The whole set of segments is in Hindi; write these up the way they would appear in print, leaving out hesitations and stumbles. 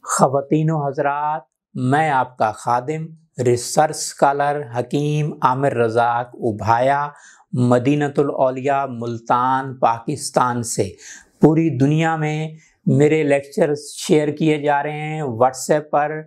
ख़वातीन व हज़रात, मैं आपका खादिम रिसर्च स्कॉलर हकीम आमिर रज़ाक उभाया मदीनतुल औलिया मुल्तान पाकिस्तान से पूरी दुनिया में मेरे लेक्चर्स शेयर किए जा रहे हैं। व्हाट्सएप पर,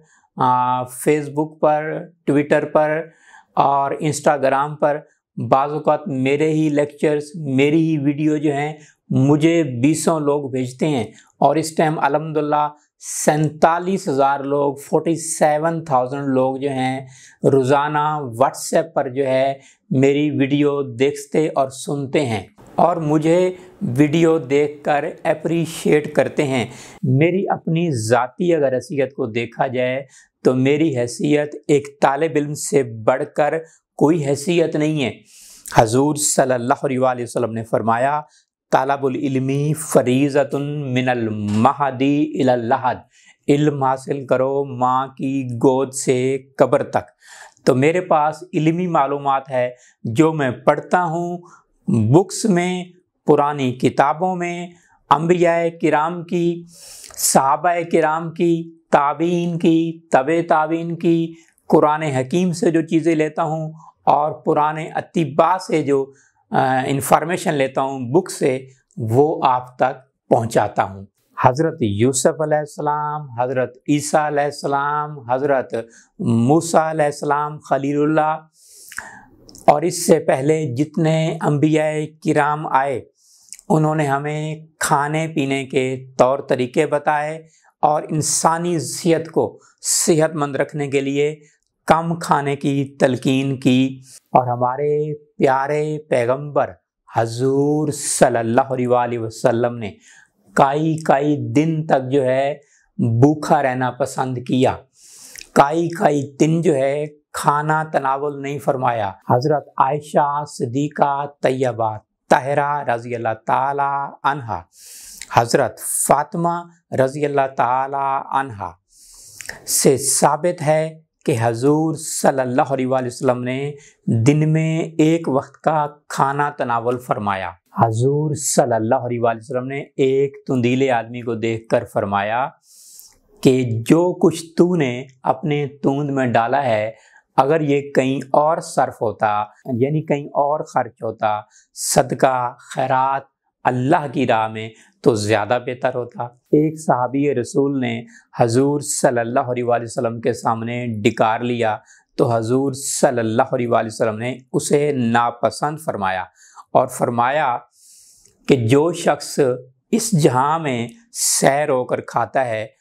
फेसबुक पर, ट्विटर पर और इंस्टाग्राम पर। बाज़-औक़ात मेरे ही लेक्चर्स, मेरी ही वीडियो जो हैं मुझे 20 लोग भेजते हैं और इस टाइम अल्हम्दुलिल्लाह 47,000 लोग, 47,000 लोग जो हैं रोज़ाना व्हाट्सएप पर जो है मेरी वीडियो देखते और सुनते हैं और मुझे वीडियो देखकर एप्रीशिएट करते हैं। मेरी अपनी ज़ाती अगर हैसियत को देखा जाए तो मेरी हैसियत एक तालिब इल्म से बढ़कर कोई हैसियत नहीं है। हज़ूर सल्लल्लाहु अलैहि वसल्लम ने फरमाया, तालबुल इल्मी फरीज़तुन मिनल महदी इलल लहद, इल्म हासिल करो माँ की गोद से कब्र तक। तो मेरे पास इल्मी मालूमात है जो मैं पढ़ता हूँ बुक्स में, पुरानी किताबों में, अंबियाए किराम की, सहाबाए किराम की, ताबीन की, तबे ताबीन की, कुरान हकीम से जो चीज़ें लेता हूँ और पुराने अतिबा से जो इंफॉर्मेशन लेता हूँ बुक से, वो आप तक पहुँचाता हूँ। हज़रत यूसुफ अलैहिस्सलाम, हज़रत ईसा अलैहिस्सलाम, हज़रत मूसा अलैहिस्सलाम खलीलुल्लाह और इससे पहले जितने अंबियाए किराम आए उन्होंने हमें खाने पीने के तौर तरीके बताए और इंसानी सेहत को सेहतमंद रखने के लिए कम खाने की तलकीन की। और हमारे प्यारे पैगंबर हजूर सल्लल्लाहु अलैहि वसल्लम ने कई दिन तक जो है भूखा रहना पसंद किया, कई दिन जो है खाना तनावुल नहीं फरमाया। हज़रत आयशा सिद्दीक़ा तैयबा ताहिरा रज़ी अल्लाह ताला अन्हा, हज़रत फ़ातिमा रज़ी अल्लाह ताला अन्हा से साबित है कि हजूर सल्लल्लाहु अलैहि वसल्लम ने दिन में एक वक्त का खाना तनावुल फरमाया। हजूर सल्लल्लाहु अलैहि वसल्लम ने एक तुंदीले आदमी को देखकर फरमाया कि जो कुछ तूने अपने तूंद में डाला है, अगर ये कहीं और सर्फ होता, यानी कहीं और खर्च होता, सदका खैरात अल्लाह की राह में, तो ज़्यादा बेहतर होता। एक सहाबी रसूल ने हजूर सल्लल्लाहु अलैहि वसल्लम के सामने डिकार लिया तो हजूर सल्लल्लाहु अलैहि वसल्लम ने उसे नापसंद फरमाया और फरमाया कि जो शख्स इस जहां में सैर होकर खाता है,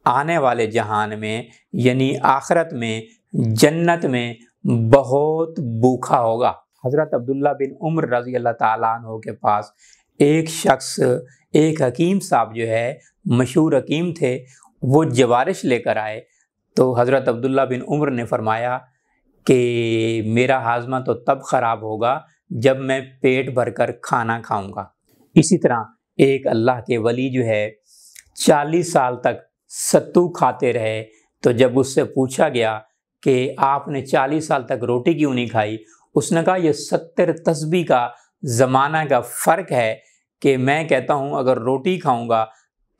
आने वाले जहान में यानी आखिरत में, जन्नत में बहुत भूखा होगा। हज़रत अब्दुल्ला बिन उमर रज़ी अल्लाह ताला अन्हु के पास एक शख्स, एक हकीम साहब जो है, मशहूर हकीम थे, वो जवारिश लेकर आए तो हज़रत अब्दुल्ला बिन उमर ने फरमाया कि मेरा हाजमा तो तब ख़राब होगा जब मैं पेट भरकर खाना खाऊंगा। इसी तरह एक अल्लाह के वली जो है 40 साल तक सत्तू खाते रहे, तो जब उससे पूछा गया कि आपने 40 साल तक रोटी क्यों नहीं खाई, उसने कहा यह 70 तस्बीह का ज़माना का फ़र्क है कि मैं कहता हूँ अगर रोटी खाऊंगा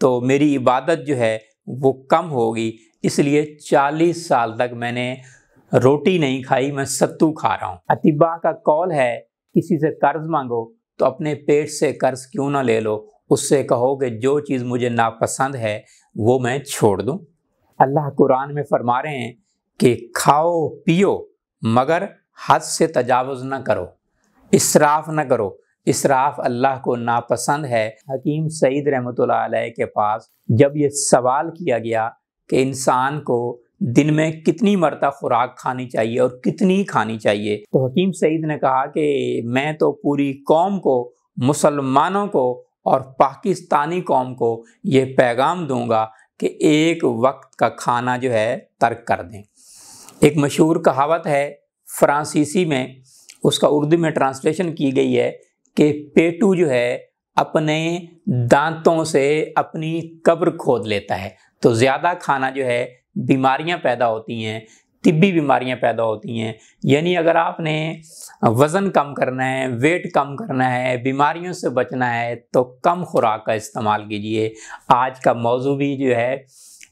तो मेरी इबादत जो है वो कम होगी, इसलिए 40 साल तक मैंने रोटी नहीं खाई, मैं सत्तू खा रहा हूँ। अतिबा का कौल है, किसी से कर्ज मांगो तो अपने पेट से कर्ज क्यों ना ले लो, उससे कहो कि जो चीज़ मुझे नापसंद है वो मैं छोड़ दूँ। अल्लाह कुरान में फरमा रहे हैं कि खाओ पियो मगर हद से तजावुज़ ना करो, इसराफ ना करो, इसराफ अल्लाह को नापसंद है। हकीम सईद रहमतुल्लाह अलैह के पास जब ये सवाल किया गया कि इंसान को दिन में कितनी मरतबा खुराक खानी चाहिए और कितनी खानी चाहिए, तो हकीम सईद ने कहा कि मैं तो पूरी कौम को, मुसलमानों को और पाकिस्तानी कौम को ये पैगाम दूंगा कि एक वक्त का खाना जो है तर्क कर दें। एक मशहूर कहावत है फ्रांसीसी में, उसका उर्दू में ट्रांसलेशन की गई है कि पेटू जो है अपने दांतों से अपनी कब्र खोद लेता है। तो ज़्यादा खाना जो है बीमारियां पैदा होती हैं, तिब्बी बीमारियां पैदा होती हैं। यानी अगर आपने वज़न कम करना है, वेट कम करना है, बीमारियों से बचना है तो कम खुराक का इस्तेमाल कीजिए। आज का मौजू भी जो है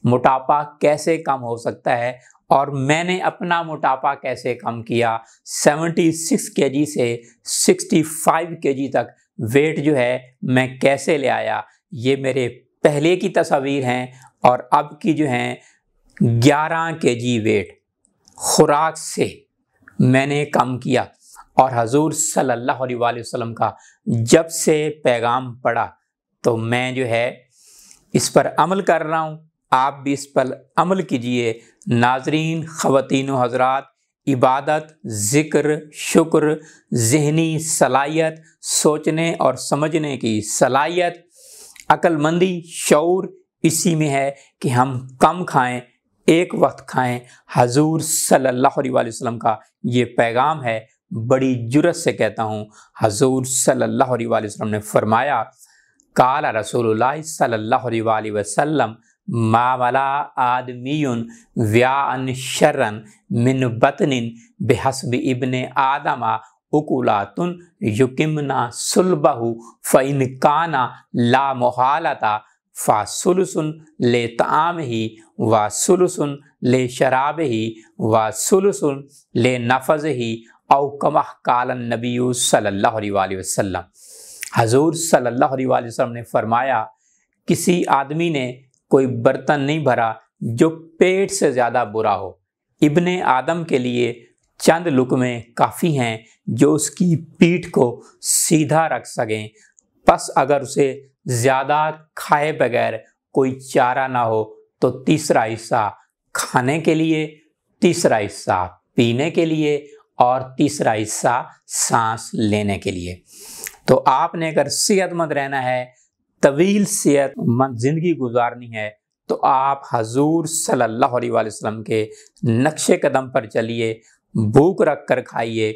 मोटापा कैसे कम हो सकता है और मैंने अपना मोटापा कैसे कम किया। 76 केजी से 65 केजी तक वेट जो है मैं कैसे ले आया, ये मेरे पहले की तस्वीर हैं और अब की जो हैं 11 केजी वेट खुराक से मैंने कम किया। और हजूर सल्लल्लाहु अलैहि वसल्लम का जब से पैगाम पड़ा तो मैं जो है इस पर अमल कर रहा हूँ, आप भी इस पर अमल कीजिए। नाजरीन, ख़वातीन व हज़रात, इबादत, ज़िक्र, शुक्र, ज़हनी सलाहियत, सोचने और समझने की सलाहियत, अक्लमंदी, शऊर इसी में है कि हम कम खाएं, एक वक्त खाएं। हजूर सल्लल्लाहु अलैहि वसल्लम का ये पैगाम है। बड़ी जुर्रत से कहता हूँ, हजूर सल्लल्लाहु अलैहि वसल्लम ने फरमाया, काला रसूलुल्लाह सल्लल्लाहु अलैहि वसल्लम मा वला आदमीयुन व्याअन शर्रन मिन बतनिन बिहस्बि इब्ने आदमा उकुलातुन युकिमना सुलबहु फ़इन काना ला मुहालता फ़ासुलुसुन ले तामही व सुलुसुन ले शराबही व सुलुसुन ले नफ़ज़ही औ कमा कालन नबी सल्लल्लाहु अलैहि वसल्लम। हजूर सल्लल्लाहु अलैहि वसल्लम ने फरमाया, किसी आदमी ने कोई बर्तन नहीं भरा जो पेट से ज़्यादा बुरा हो। इब्ने आदम के लिए चंद लुक़मे काफ़ी हैं जो उसकी पीठ को सीधा रख सकें। बस अगर उसे ज़्यादा खाए बगैर कोई चारा ना हो तो तीसरा हिस्सा खाने के लिए, तीसरा हिस्सा पीने के लिए और तीसरा हिस्सा सांस लेने के लिए। तो आपने अगर सेहतमंद रहना है, तवील सेहतमंद ज़िंदगी गुजारनी है, तो आप हजूर सल्लल्लाहु अलैहि वसल्लम के नक्शे कदम पर चलिए, भूख रख कर खाइए,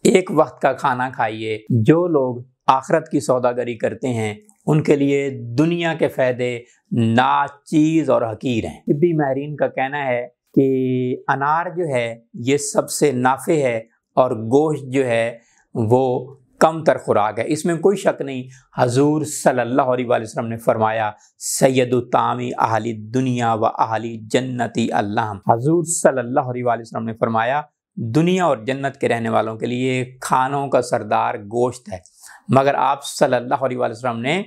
एक वक्त का खाना खाइए। जो लोग आखिरत की सौदागरी करते हैं उनके लिए दुनिया के फ़ायदे नाचीज़ और हकीर हैं। तिब्बी माहिरीन का कहना है कि अनार जो है ये सबसे नाफे है और गोश्त जो है वो कम तर खुराक है, इसमें कोई शक नहीं। हजूर सल्लल्लाहु अलैहि वसल्लम ने फरमाया, सैयदु तामी अहली दुनिया व अहली जन्नती अल्लाह। हजूर सल्लल्लाहु अलैहि वसल्लम ने फरमाया, दुनिया और जन्नत के रहने वालों के लिए खानों का सरदार गोश्त है, मगर आप सल्लल्लाहु अलैहि वसल्लम ने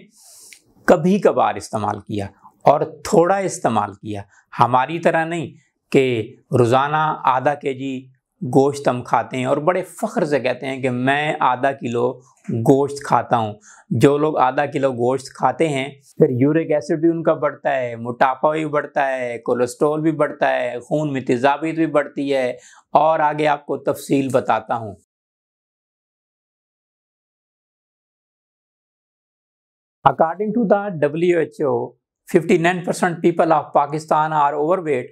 कभी कभार इस्तेमाल किया और थोड़ा इस्तेमाल किया। हमारी तरह नहीं कि रोज़ाना आधा केजी गोश्त हम खाते हैं और बड़े फ़ख्र से कहते हैं कि मैं आधा किलो गोश्त खाता हूँ। जो लोग आधा किलो गोश्त खाते हैं फिर यूरिक एसिड भी उनका बढ़ता है, मोटापा भी बढ़ता है, कोलेस्ट्रॉल भी बढ़ता है, खून में तेज़ाबियत भी बढ़ती है, और आगे आपको तफसील बताता हूँ। According to the WHO, 59% people of Pakistan are overweight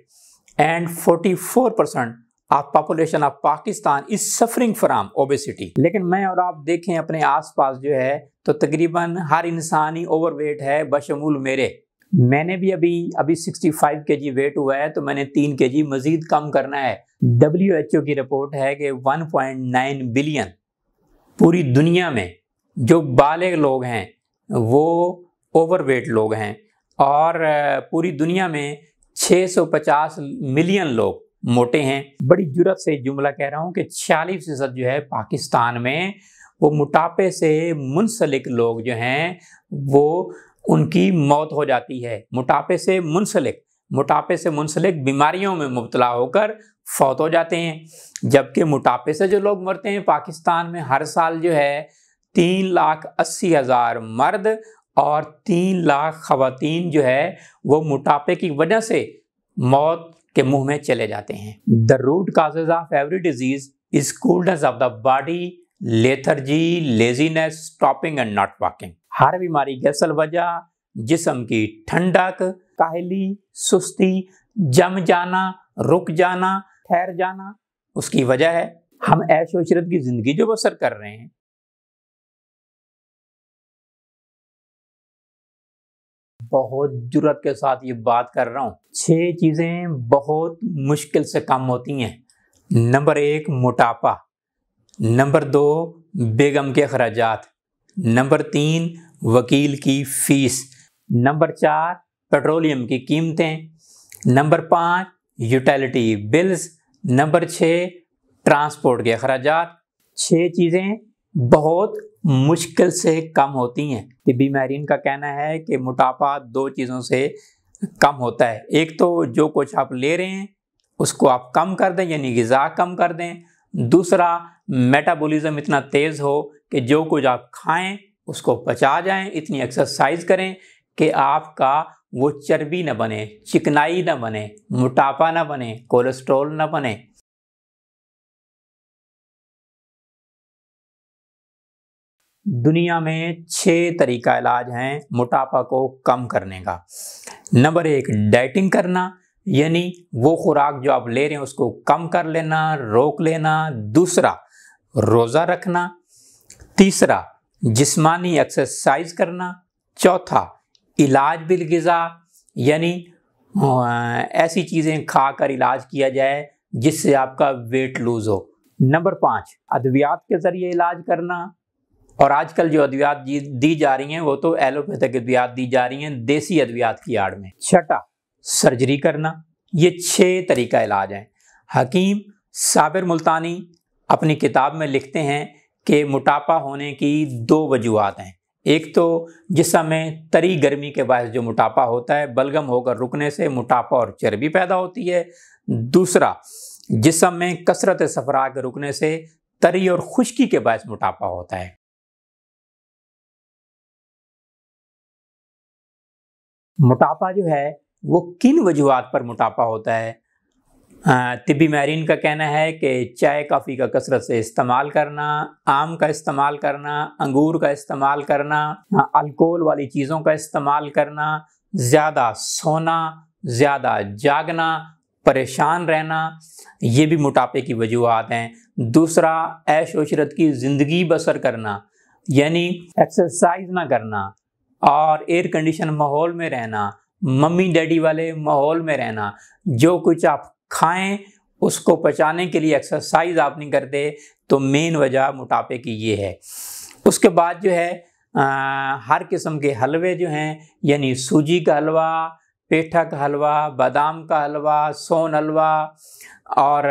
and 44% of population of Pakistan is suffering from obesity। लेकिन मैं और आप देखें अपने आसपास जो है तो तकरीबन हर इंसान ही ओवरवेट है, बशमूल मेरे। मैंने भी अभी 65 केजी वेट हुआ है, तो मैंने 3 केजी मजीद कम करना है। WHO की रिपोर्ट है कि 1.9 बिलियन पूरी दुनिया में जो बालिग लोग हैं वो ओवरवेट लोग हैं, और पूरी दुनिया में 650 मिलियन लोग मोटे हैं। बड़ी जुर्रत से जुमला कह रहा हूँ कि 46% जो है पाकिस्तान में वो मोटापे से मुंसलिक लोग जो हैं वो उनकी मौत हो जाती है। मोटापे से मुंसलिक बीमारियों में मुब्तला होकर फौत हो जाते हैं। जबकि मोटापे से जो लोग मरते हैं पाकिस्तान में हर साल जो है 3,80,000 मर्द और 3 लाख खवातीन जो है वो मोटापे की वजह से मौत के मुंह में चले जाते हैं। The root causes of every disease is coldness of the body, lethargy, laziness, stopping and not walking. हर बीमारी की असल वजह जिस्म की ठंडक, काहली, सुस्ती, जम जाना, रुक जाना, ठहर जाना, उसकी वजह है हम ऐश व इशरत की जिंदगी जो बसर कर रहे हैं। बहुत जुर्रत के साथ ये बात कर रहा हूँ। 6 चीज़ें बहुत मुश्किल से कम होती हैं। नंबर 1 मोटापा, नंबर 2 बेगम के अखराजात, नंबर 3 वकील की फीस, नंबर 4 पेट्रोलियम की कीमतें, number 5 utility bills, number 6 transport के अखराजात। 6 चीज़ें बहुत मुश्किल से कम होती हैं। तिब्बी माहिरीन का कहना है कि मोटापा 2 चीज़ों से कम होता है। एक तो जो कुछ आप ले रहे हैं उसको आप कम कर दें, यानी ग़िज़ा कम कर दें। दूसरा, मेटाबॉलिज्म इतना तेज़ हो कि जो कुछ आप खाएं उसको पचा जाएं। इतनी एक्सरसाइज करें कि आपका वो चर्बी न बने, चिकनाई न बने, मोटापा न बने, कोलेस्ट्रॉल न बने। दुनिया में 6 तरीका इलाज हैं मोटापा को कम करने का। नंबर 1 डाइटिंग करना, यानी वो खुराक जो आप ले रहे हैं उसको कम कर लेना, रोक लेना। दूसरा, रोज़ा रखना। तीसरा, जिस्मानी एक्सरसाइज करना। चौथा, इलाज बिल ग़िज़ा, यानी ऐसी चीज़ें खाकर इलाज किया जाए जिससे आपका वेट लूज हो। नंबर 5 अद्वियात के ज़रिए इलाज करना, और आजकल जो अद्वियात दी जा रही हैं वो तो एलोपैथिक अद्वियात दी जा रही हैं देसी अद्वियात की आड़ में। छठा, सर्जरी करना। ये 6 तरीका इलाज हैं। हकीम साबिर मुल्तानी अपनी किताब में लिखते हैं कि मोटापा होने की 2 वजूहात हैं। एक तो जिस्म में तरी गर्मी के बायस जो मोटापा होता है, बलगम होकर रुकने से मोटापा और चर्बी पैदा होती है। दूसरा, जिस्म में कसरत सफरा के रुकने से तरी और खुश्की के बायस मोटापा होता है। मोटापा जो है वो किन वजूहात पर मोटापा होता है? तिब्बी माहिरीन का कहना है कि चाय कॉफ़ी का कसरत से इस्तेमाल करना, आम का इस्तेमाल करना, अंगूर का इस्तेमाल करना, अल्कोहल वाली चीज़ों का इस्तेमाल करना, ज़्यादा सोना, ज़्यादा जागना, परेशान रहना, ये भी मोटापे की वजूहात हैं। दूसरा, ऐश इशरत की ज़िंदगी बसर करना, यानी एक्सरसाइज ना करना और एयर कंडीशन माहौल में रहना, मम्मी डैडी वाले माहौल में रहना। जो कुछ आप खाएं उसको पचाने के लिए एक्सरसाइज आप नहीं करते, तो मेन वजह मोटापे की ये है। उसके बाद जो है हर किस्म के हलवे जो हैं, यानी सूजी का हलवा, पेठा का हलवा, बादाम का हलवा, सोन हलवा और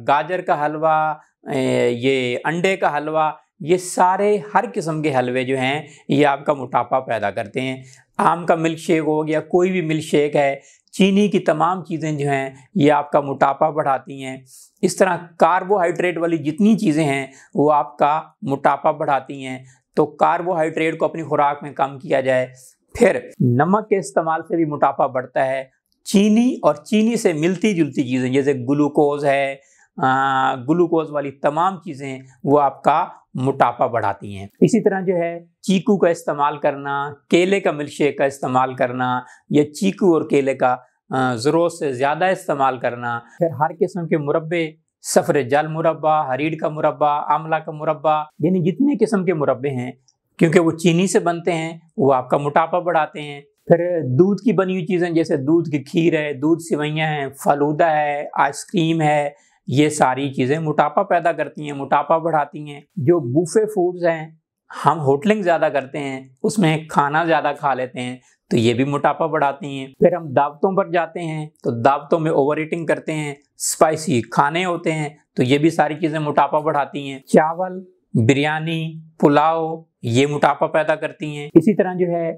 गाजर का हलवा, ये अंडे का हलवा, ये सारे हर किस्म के हलवे जो हैं ये आपका मोटापा पैदा करते हैं। आम का मिल्क शेक हो गया, कोई भी मिल्क शेक है, चीनी की तमाम चीज़ें जो हैं ये आपका मोटापा बढ़ाती हैं। इस तरह कार्बोहाइड्रेट वाली जितनी चीज़ें हैं वो आपका मोटापा बढ़ाती हैं। तो कार्बोहाइड्रेट को अपनी खुराक में कम किया जाए। फिर नमक के इस्तेमाल से भी मोटापा बढ़ता है। चीनी और चीनी से मिलती जुलती चीज़ें जैसे ग्लूकोज है, ग्लूकोज वाली तमाम चीज़ें वो आपका मोटापा बढ़ाती हैं। इसी तरह जो है चीकू का इस्तेमाल करना, केले का मिल्क शेक का इस्तेमाल करना, या चीकू और केले का ज़रूरत से ज़्यादा इस्तेमाल करना। फिर हर किस्म के मुरब्बे, सफ़र जल मुरब्बा, हरीर का मुरब्बा, आमला का मुरब्बा, यानी जितने किस्म के मुरब्बे हैं क्योंकि वो चीनी से बनते हैं वो आपका मोटापा बढ़ाते हैं। फिर दूध की बनी हुई चीज़ें जैसे दूध की खीर है, दूध सेवइयाँ हैं, फालूदा है, आइसक्रीम है, ये सारी चीज़ें मोटापा पैदा करती हैं, मोटापा बढ़ाती हैं। जो बूफे फूड्स हैं, हम होटलिंग ज़्यादा करते हैं, उसमें खाना ज़्यादा खा लेते हैं, तो ये भी मोटापा बढ़ाती हैं। फिर हम दावतों पर जाते हैं तो दावतों में ओवर ईटिंग करते हैं, स्पाइसी खाने होते हैं, तो ये भी सारी चीज़ें मोटापा बढ़ाती हैं। चावल, बिरयानी, पुलाव, ये मोटापा पैदा करती हैं। इसी तरह जो है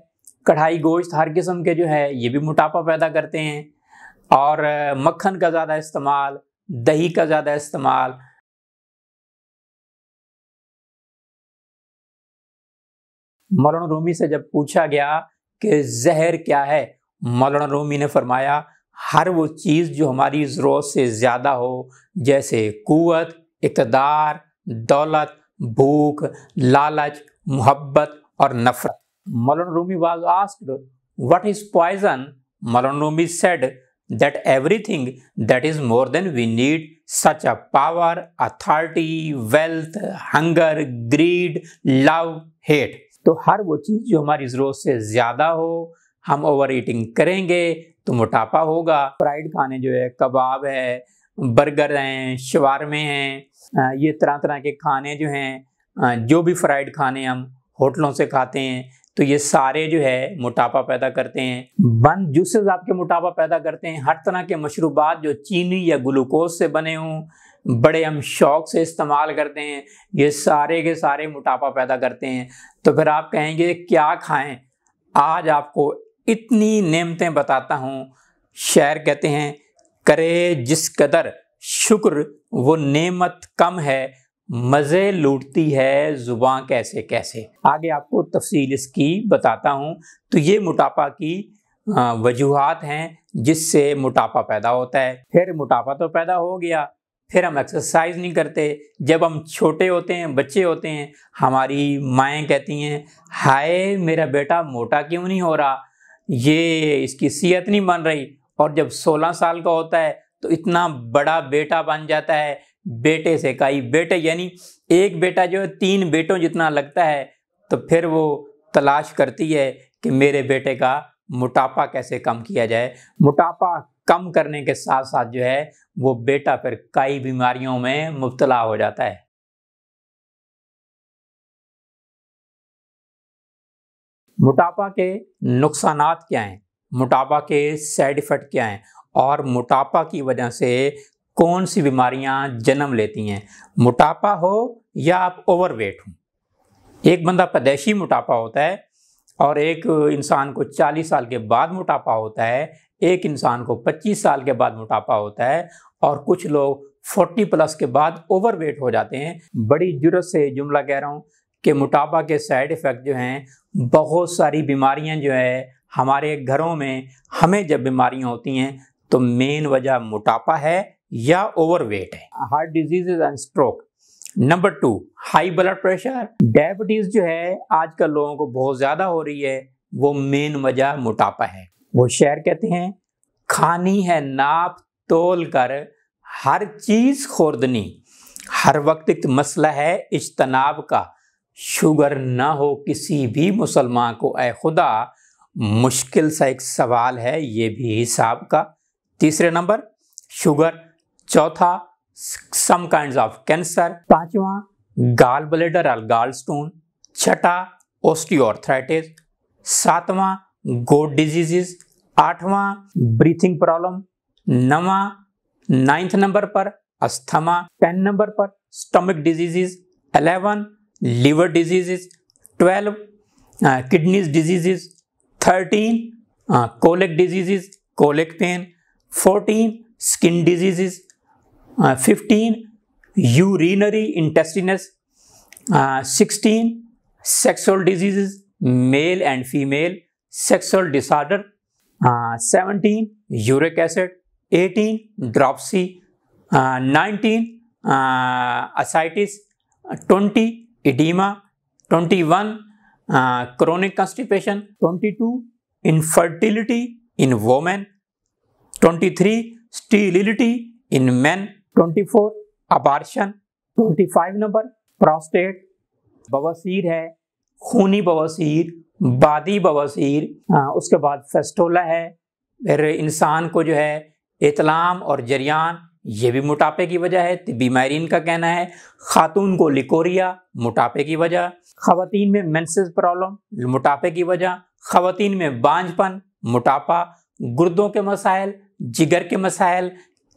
कढ़ाई गोश्त हर किस्म के जो है ये भी मोटापा पैदा करते हैं। और मक्खन का ज़्यादा इस्तेमाल, दही का ज़्यादा इस्तेमाल। मौलाना रूमी से जब पूछा गया कि जहर क्या है, मौलाना रूमी ने फरमाया हर वो चीज़ जो हमारी ज़रूरत से ज़्यादा हो, जैसे कुव्वत, इक़्तिदार, दौलत, भूख, लालच, मोहब्बत और नफ़रत। मौलाना Rumi was asked what is poison? Maulana Rumi said that everything that is more than we need, such a power, authority, wealth, hunger, greed, love, hate। तो हर वो चीज़ जो हमारी ज़रूरत से ज़्यादा हो, हम ओवर ईटिंग करेंगे तो मोटापा होगा। फ्राइड खाने जो है, कबाब है, बर्गर हैं, शवारमे हैं, ये तरह तरह के खाने जो हैं, जो भी फ्राइड खाने हम होटलों से खाते हैं, तो ये सारे जो है मोटापा पैदा करते हैं। बंद जूसेस आपके मोटापा पैदा करते हैं। हर तरह के मशरूबात जो चीनी या ग्लूकोज से बने हों, बड़े हम शौक से इस्तेमाल करते हैं, ये सारे के सारे मोटापा पैदा करते हैं। तो फिर आप कहेंगे क्या खाएं? आज आपको इतनी नेमतें बताता हूँ। शायर कहते हैं, करे जिस कदर शुक्र वो नेमत कम है, मज़े लूटती है जुबां कैसे कैसे। आगे आपको तफसील इसकी बताता हूँ। तो ये मोटापा की वजूहात हैं जिससे मोटापा पैदा होता है। फिर मोटापा तो पैदा हो गया, फिर हम एक्सरसाइज नहीं करते। जब हम छोटे होते हैं, बच्चे होते हैं, हमारी माएँ कहती हैं, हाय मेरा बेटा मोटा क्यों नहीं हो रहा, ये इसकी सेहत नहीं बन रही। और जब 16 साल का होता है तो इतना बड़ा बेटा बन जाता है, बेटे से कई बेटे, यानी एक बेटा जो है 3 बेटों जितना लगता है। तो फिर वो तलाश करती है कि मेरे बेटे का मोटापा कैसे कम किया जाए। मोटापा कम करने के साथ साथ जो है वो बेटा फिर कई बीमारियों में मुब्तला हो जाता है। मोटापा के नुकसानात क्या हैं, मोटापा के साइड इफ़ेक्ट क्या हैं, और मोटापा की वजह से कौन सी बीमारियां जन्म लेती हैं। मोटापा हो या आप ओवरवेट हो, एक बंदा पैदाइशी मोटापा होता है और एक इंसान को 40 साल के बाद मोटापा होता है, एक इंसान को 25 साल के बाद मोटापा होता है, और कुछ लोग 40+ के बाद ओवरवेट हो जाते हैं। बड़ी जुर्रत से जुमला कह रहा हूँ कि मोटापा के साइड इफ़ेक्ट जो हैं, बहुत सारी बीमारियां जो है हमारे घरों में, हमें जब बीमारियां होती हैं तो मेन वजह मोटापा है या ओवरवेट है। Heart diseases and stroke. Number 2, high blood pressure, diabetes जो है आजकल लोगों को बहुत ज्यादा हो रही है, वो मेन वजह मोटापा है। वो शायर कहते हैं, खानी है नाप तोल कर हर चीज खोर्दनी, हर वक्त एक मसला है इज्तनाब का, शुगर ना हो किसी भी मुसलमान को ऐ खुदा, मुश्किल सा एक सवाल है ये भी हिसाब का। तीसरे नंबर शुगर, चौथा सम काइंड्स ऑफ कैंसर, पांचवा गाल ब्लैडर और गाल स्टोन, छठा ऑस्टियोआर्थराइटिस, सातवां गोट डिजीजेस, आठवां ब्रीथिंग प्रॉब्लम, नवा 9th नंबर पर अस्थमा, 10 नंबर पर stomach diseases, 11 liver diseases, 12 kidneys diseases, 13 colic diseases, colic pain, 14 skin diseases, 15 urinary intestines, 16 sexual diseases, male and female sexual disorder, 17 uric acid, 18 dropsy, 19 ascites, 20 oedema, 21 chronic constipation, 22 infertility in women, 23 sterility in men, 24 abortion, 25 number prostate, बवासीर है, खूनी बवासीर, बादी बवासीर, उसके बाद फेस्टोला है। फिर इंसान को जो है इतलाम और जरियान, ये भी मोटापे की वजह है, तिब्बी माहिरीन का कहना है। खातून को लिकोरिया, मोटापे की वजह। खवातीन में मेंसेस प्रॉब्लम, मोटापे की वजह। खवातीन में बांझपन, मोटापा। गुर्दों के मसाइल, जिगर के मसाइल,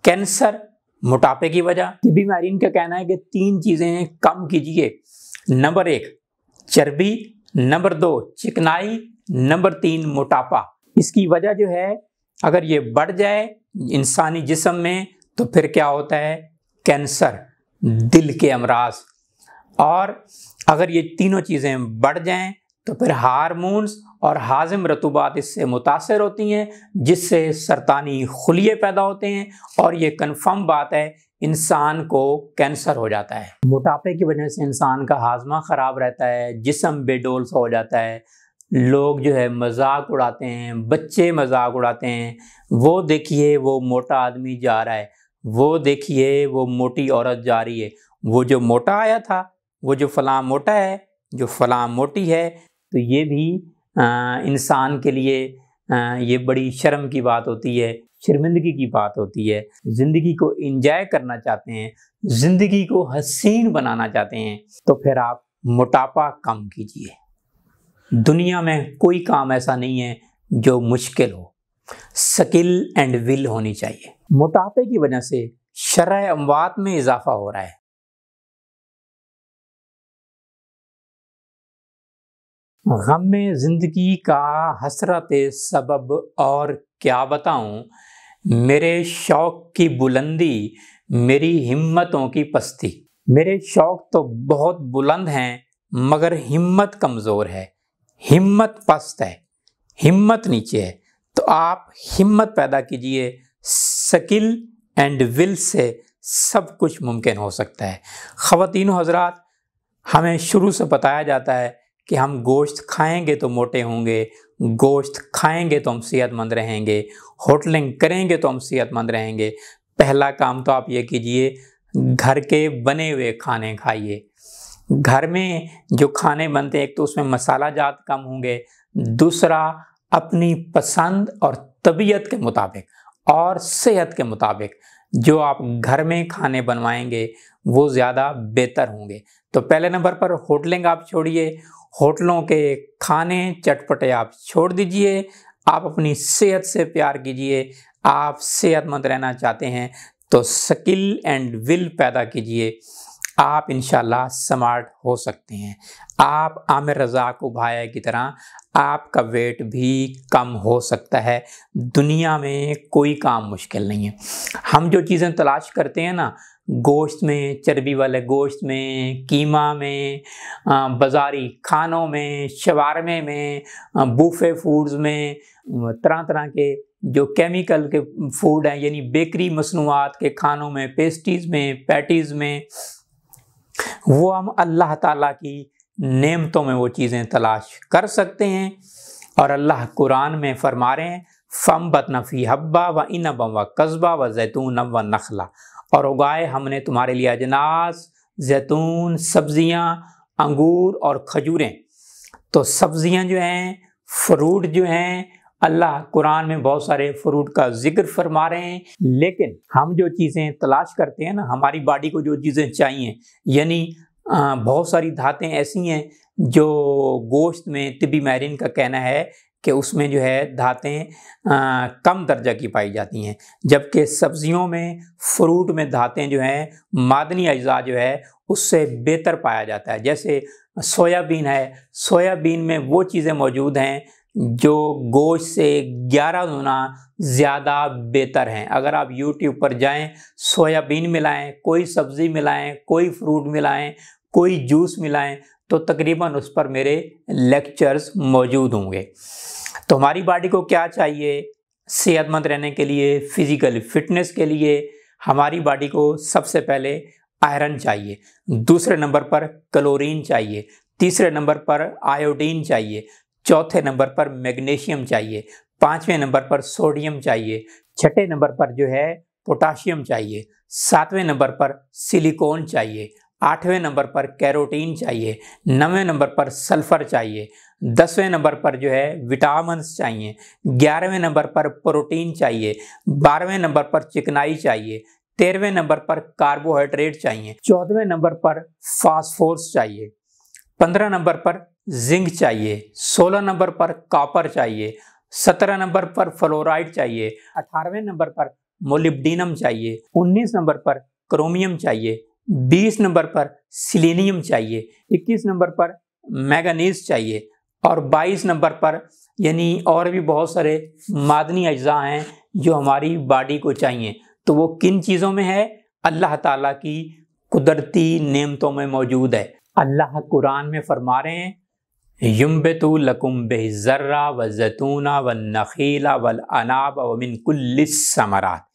कैंसर, मोटापे की वजह। तिब्बी माहिरीन का कहना है कि 3 चीज़ें कम कीजिए। नंबर 1 चर्बी, नंबर 2 चिकनाई, नंबर 3 मोटापा। इसकी वजह जो है, अगर ये बढ़ जाए इंसानी जिस्म में तो फिर क्या होता है, कैंसर, दिल के अमराज। और अगर ये तीनों चीज़ें बढ़ जाएं तो फिर हार्मोन्स और हाजिम रतूबात इससे मुतासर होती हैं, जिससे सरतानी खुलिये पैदा होते हैं, और ये कन्फर्म बात है इंसान को कैंसर हो जाता है। मोटापे की वजह से इंसान का हाजमा ख़राब रहता है, जिस्म बेडोल सा हो जाता है, लोग जो है मजाक उड़ाते हैं, बच्चे मजाक उड़ाते हैं, वो देखिए वो मोटा आदमी जा रहा है, वो देखिए वो मोटी औरत जा रही है, वो जो मोटा आया था, वो जो फलां मोटा है, जो फलां मोटी है। तो ये भी इंसान के लिए ये बड़ी शर्म की बात होती है, शर्मिंदगी की बात होती है। ज़िंदगी को एंजॉय करना चाहते हैं, ज़िंदगी को हसीन बनाना चाहते हैं, तो फिर आप मोटापा कम कीजिए। दुनिया में कोई काम ऐसा नहीं है जो मुश्किल हो, स्किल एंड विल होनी चाहिए। मोटापे की वजह से शरह अमवात में इजाफा हो रहा है। गम में जिंदगी का हसरत सबब और क्या बताऊं, मेरे शौक की बुलंदी, मेरी हिम्मतों की पस्ती। मेरे शौक तो बहुत बुलंद हैं मगर हिम्मत कमजोर है, हिम्मत पस्त है, हिम्मत नीचे है। तो आप हिम्मत पैदा कीजिए, स्किल एंड विल से सब कुछ मुमकिन हो सकता है। ख़वातीन हज़रात, हमें शुरू से बताया जाता है कि हम गोश्त खाएंगे तो मोटे होंगे, गोश्त खाएंगे तो हम सेहतमंद रहेंगे, होटलिंग करेंगे तो हम सेहतमंद रहेंगे। पहला काम तो आप ये कीजिए, घर के बने हुए खाने खाइए। घर में जो खाने बनते हैं, एक तो उसमें मसाला जात कम होंगे, दूसरा अपनी पसंद और तबीयत के मुताबिक और सेहत के मुताबिक जो आप घर में खाने बनवाएंगे वो ज़्यादा बेहतर होंगे। तो पहले नंबर पर होटलिंग आप छोड़िए, होटलों के खाने चटपटे आप छोड़ दीजिए, आप अपनी सेहत से प्यार कीजिए। आप सेहतमंद रहना चाहते हैं तो स्किल एंड विल पैदा कीजिए, आप इंशाल्लाह स्मार्ट हो सकते हैं। आप आमिर रज़ा को भाया की तरह आपका वेट भी कम हो सकता है। दुनिया में कोई काम मुश्किल नहीं है। हम जो चीज़ें तलाश करते हैं ना, गोश्त में, चर्बी वाले गोश्त में, कीमा में, बाज़ारी खानों में, शवारमे में, बूफे फूड्स में, तरह तरह के जो केमिकल के फूड हैं यानी बेकरी मसनूआत के खानों में, पेस्ट्रीज़ में, पैटीज़ में, वो हम अल्लाह ताला की नेमतों में वो चीज़ें तलाश कर सकते हैं। और अल्लाह कुरान में फरमा रहे हैं, फम बतनफ़ी हब्बा व इनबा व कस्बा व जैतून व नखला, और उगाए हमने तुम्हारे लिए अजनास, जैतून, सब्जियां, अंगूर और खजूरें। तो सब्जियां जो हैं, फ्रूट जो हैं, अल्लाह कुरान में बहुत सारे फ्रूट का जिक्र फरमा रहे हैं। लेकिन हम जो चीज़ें तलाश करते हैं ना, हमारी बॉडी को जो चीज़ें चाहिए, यानी बहुत सारी धातें ऐसी हैं जो गोश्त में तिबी माहिरीन का कहना है कि उसमें जो है धातें कम दर्जा की पाई जाती हैं, जबकि सब्जियों में, फ्रूट में धातें जो हैं, मादनी अज्जा जो है उससे बेहतर पाया जाता है। जैसे सोयाबीन है, सोयाबीन में वो चीज़ें मौजूद हैं जो गोश्त से 11 गुना ज़्यादा बेहतर हैं। अगर आप YouTube पर जाएं, सोयाबीन मिलाएं, कोई सब्ज़ी मिलाएं, कोई फ्रूट मिलाएं, कोई जूस मिलाएं, तो तकरीबन उस पर मेरे लेक्चर्स मौजूद होंगे। तो हमारी बॉडी को क्या चाहिए सेहतमंद रहने के लिए, फिजिकल फिटनेस के लिए? हमारी बॉडी को सबसे पहले आयरन चाहिए, दूसरे नंबर पर क्लोरीन चाहिए, तीसरे नंबर पर आयोडीन चाहिए, चौथे नंबर पर मैग्नीशियम चाहिए, पांचवें नंबर पर सोडियम चाहिए, छठे नंबर पर जो है पोटाशियम चाहिए, सातवें नंबर पर सिलिकॉन चाहिए, आठवें नंबर पर कैरोटीन चाहिए, नवें नंबर पर सल्फर चाहिए, 10वें नंबर पर जो है विटामिन्स चाहिए, 11वें नंबर पर प्रोटीन चाहिए, 12वें नंबर पर चिकनाई चाहिए, 13वें नंबर पर कार्बोहाइड्रेट चाहिए, 14वें नंबर पर फास्फोरस चाहिए, 15 नंबर पर जिंक चाहिए, 16 नंबर पर कॉपर चाहिए, 17 नंबर पर फ्लोराइड चाहिए, 18वें नंबर पर मोलिब्डेनम चाहिए, 19 नंबर पर क्रोमियम चाहिए, 20 नंबर पर सिलीनियम चाहिए, 21 नंबर पर मैंगनीज चाहिए, और 22 नंबर पर यानी और भी बहुत सारे मादनी अज्जा हैं जो हमारी बॉडी को चाहिए। तो वो किन चीज़ों में है? अल्लाह ताला की कुदरती नेमतों में मौजूद है। अल्लाह कुरान में फरमा रहे हैं, युम्बितु लकुम बिज़र्रा व ज़ैतूना व नखीला वल अनाब व मिन कुल्लिस समरात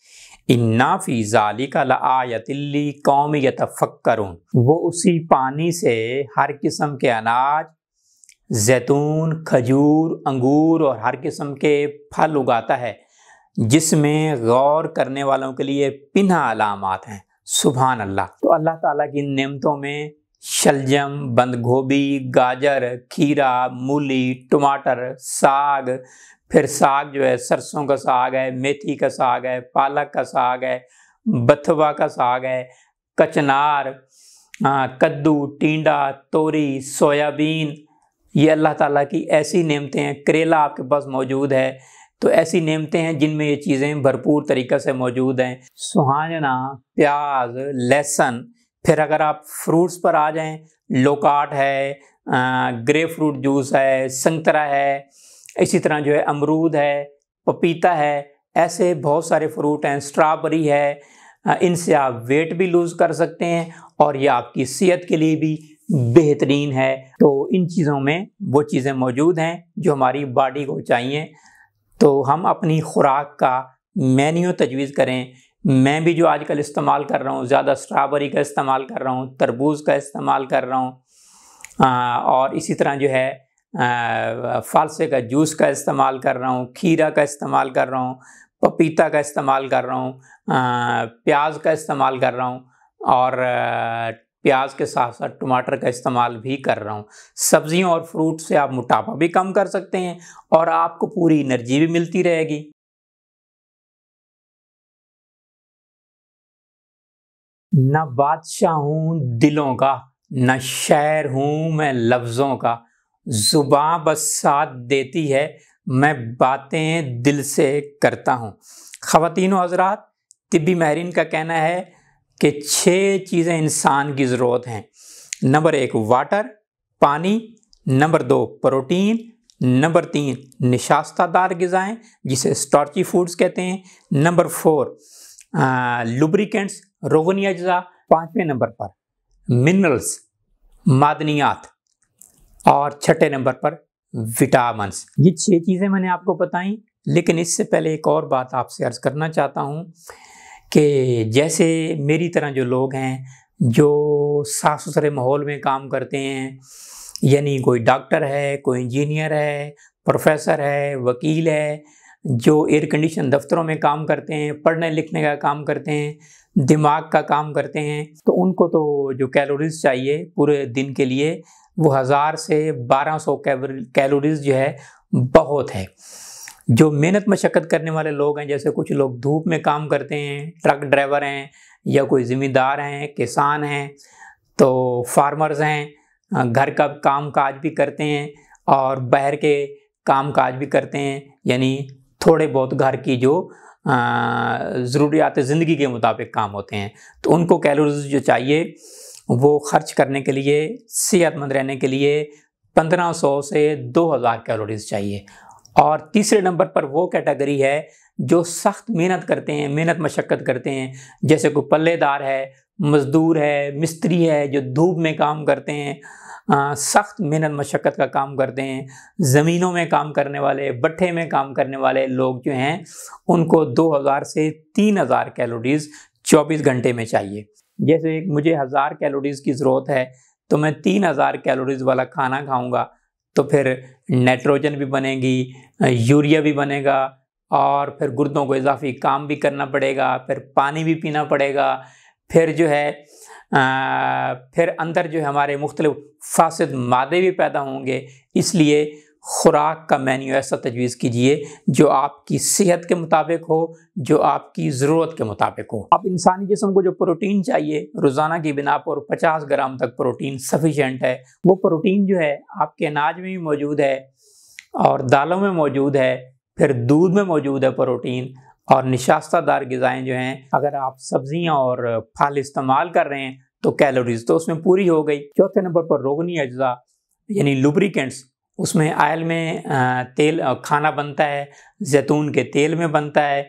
इन्ना फी ज़ालिका लआयतिन लिक़ौमिन यतफ़क्करून। वो उसी पानी से हर किस्म के अनाज, जैतून, खजूर, अंगूर और हर किस्म के फल उगाता है, जिसमें गौर करने वालों के लिए पिन्हा अलामात हैं। सुभान अल्लाह। तो अल्लाह ताला की नेमतों में शलजम, बंद गोभी, गाजर, खीरा, मूली, टमाटर, साग, फिर साग जो है सरसों का साग है, मेथी का साग है, पालक का साग है, बथुआ का साग है, कचनार, कद्दू, टींडा, तोरी, सोयाबीन, ये अल्लाह ताला की ऐसी नेमतें हैं। करेला आपके पास मौजूद है तो ऐसी नेमतें हैं जिनमें ये चीज़ें भरपूर तरीक़े से मौजूद हैं। सुहाजना, प्याज, लहसुन। फिर अगर आप फ्रूट्स पर आ जाएं, लोकाट है, ग्रेप फ्रूट जूस है, संतरा है, इसी तरह जो है अमरूद है, पपीता है, ऐसे बहुत सारे फ्रूट हैं, स्ट्रॉबेरी है। इनसे आप वेट भी लूज़ कर सकते हैं और ये आपकी सेहत के लिए भी बेहतरीन है। तो इन चीज़ों में वो चीज़ें मौजूद हैं जो हमारी बॉडी को चाहिए। तो हम अपनी खुराक का मेन्यू तजवीज़ करें। मैं भी जो आजकल इस्तेमाल कर रहा हूँ, ज़्यादा स्ट्रॉबेरी का इस्तेमाल कर रहा हूँ, तरबूज का इस्तेमाल कर रहा हूँ, और इसी तरह जो है फालसे का जूस का इस्तेमाल कर रहा हूँ, खीरा का इस्तेमाल कर रहा हूँ, पपीता का इस्तेमाल कर रहा हूँ, प्याज का इस्तेमाल कर रहा हूँ और प्याज के साथ साथ टमाटर का इस्तेमाल भी कर रहा हूँ। सब्जियों और फ्रूट से आप मोटापा भी कम कर सकते हैं और आपको पूरी एनर्जी भी मिलती रहेगी। न बादशाह हूँ दिलों का, न शायर हूँ मैं लफ्ज़ों का, ज़ुबां बस साथ देती है, मैं बातें दिल से करता हूँ। ख़वातीन व हज़रात, तिब्बी माहिरीन का कहना है कि 6 चीज़ें इंसान की ज़रूरत हैं। नंबर 1 वाटर, पानी। Number 2 protein. नंबर 3 निशास्तदार ग़िज़ाएँ जिसे स्टार्ची फूड्स कहते हैं। नंबर 4 लुब्रिकेंट्स, रोगनी अज्जा। 5वें नंबर पर मिनरल्स, मादनियात और 6ठे नंबर पर विटामिन्स। ये 6 चीज़ें मैंने आपको बताई, लेकिन इससे पहले एक और बात आपसे अर्ज़ करना चाहता हूँ कि जैसे मेरी तरह जो लोग हैं जो साफ़ सुथरे माहौल में काम करते हैं, यानी कोई डॉक्टर है, कोई इंजीनियर है, प्रोफेसर है, वकील है, जो एयर कंडीशन दफ्तरों में काम करते हैं, पढ़ने लिखने का काम करते हैं, दिमाग का काम करते हैं, तो उनको तो जो कैलोरीज़ चाहिए पूरे दिन के लिए वो 1000 से 1200 कैलोरीज़ जो है बहुत है। जो मेहनत मशक्क़त करने वाले लोग हैं, जैसे कुछ लोग धूप में काम करते हैं, ट्रक ड्राइवर हैं या कोई ज़िम्मेदार हैं, किसान हैं, तो फार्मर्स हैं, घर का काम काज भी करते हैं और बाहर के काम काज भी करते हैं, यानी थोड़े बहुत घर की जो ज़रूरियात ज़िंदगी के मुताबिक काम होते हैं, तो उनको कैलोरीज़ जो चाहिए वो ख़र्च करने के लिए, सेहतमंद रहने के लिए 1500 से 2000 कैलोरीज़ चाहिए। और तीसरे नंबर पर वो कैटेगरी है जो सख्त मेहनत करते हैं, मेहनत मशक्क़त करते हैं, जैसे कोई पल्लेदार है, मज़दूर है, मिस्त्री है, जो धूप में काम करते हैं, सख्त मेहनत मशक्क़त का काम करते हैं, ज़मीनों में काम करने वाले, भट्ठे में काम करने वाले लोग जो हैं उनको 2000 से 3000 कैलोरीज़ 24 घंटे में चाहिए। जैसे मुझे 1000 कैलोरीज़ की ज़रूरत है तो मैं 3000 कैलोरीज़ वाला खाना खाऊंगा तो फिर नाइट्रोजन भी बनेगी, यूरिया भी बनेगा और फिर गुर्दों को इजाफी काम भी करना पड़ेगा, फिर पानी भी पीना पड़ेगा, फिर जो है फिर अंदर जो है हमारे मुख्तलिफ फासिद मादे भी पैदा होंगे। इसलिए खुराक का मेन्यू ऐसा तजवीज़ कीजिए जो आपकी सेहत के मुताबिक हो, जो आपकी ज़रूरत के मुताबिक हो। अब इंसानी जिस्म को जो प्रोटीन चाहिए रोज़ाना की बिना पर 50 ग्राम तक प्रोटीन सफिशेंट है। वो प्रोटीन जो है आपके अनाज में भी मौजूद है और दालों में मौजूद है, फिर दूध में मौजूद है प्रोटीन, और निशास्तदार ग़िज़ाएँ जो हैं अगर आप सब्जियां और फल इस्तेमाल कर रहे हैं तो कैलोरीज़ तो उसमें पूरी हो गई। चौथे नंबर पर रोगनी अज्जा यानी लुब्रिकेंट्स, उसमें आयल में तेल खाना बनता है, जैतून के तेल में बनता है,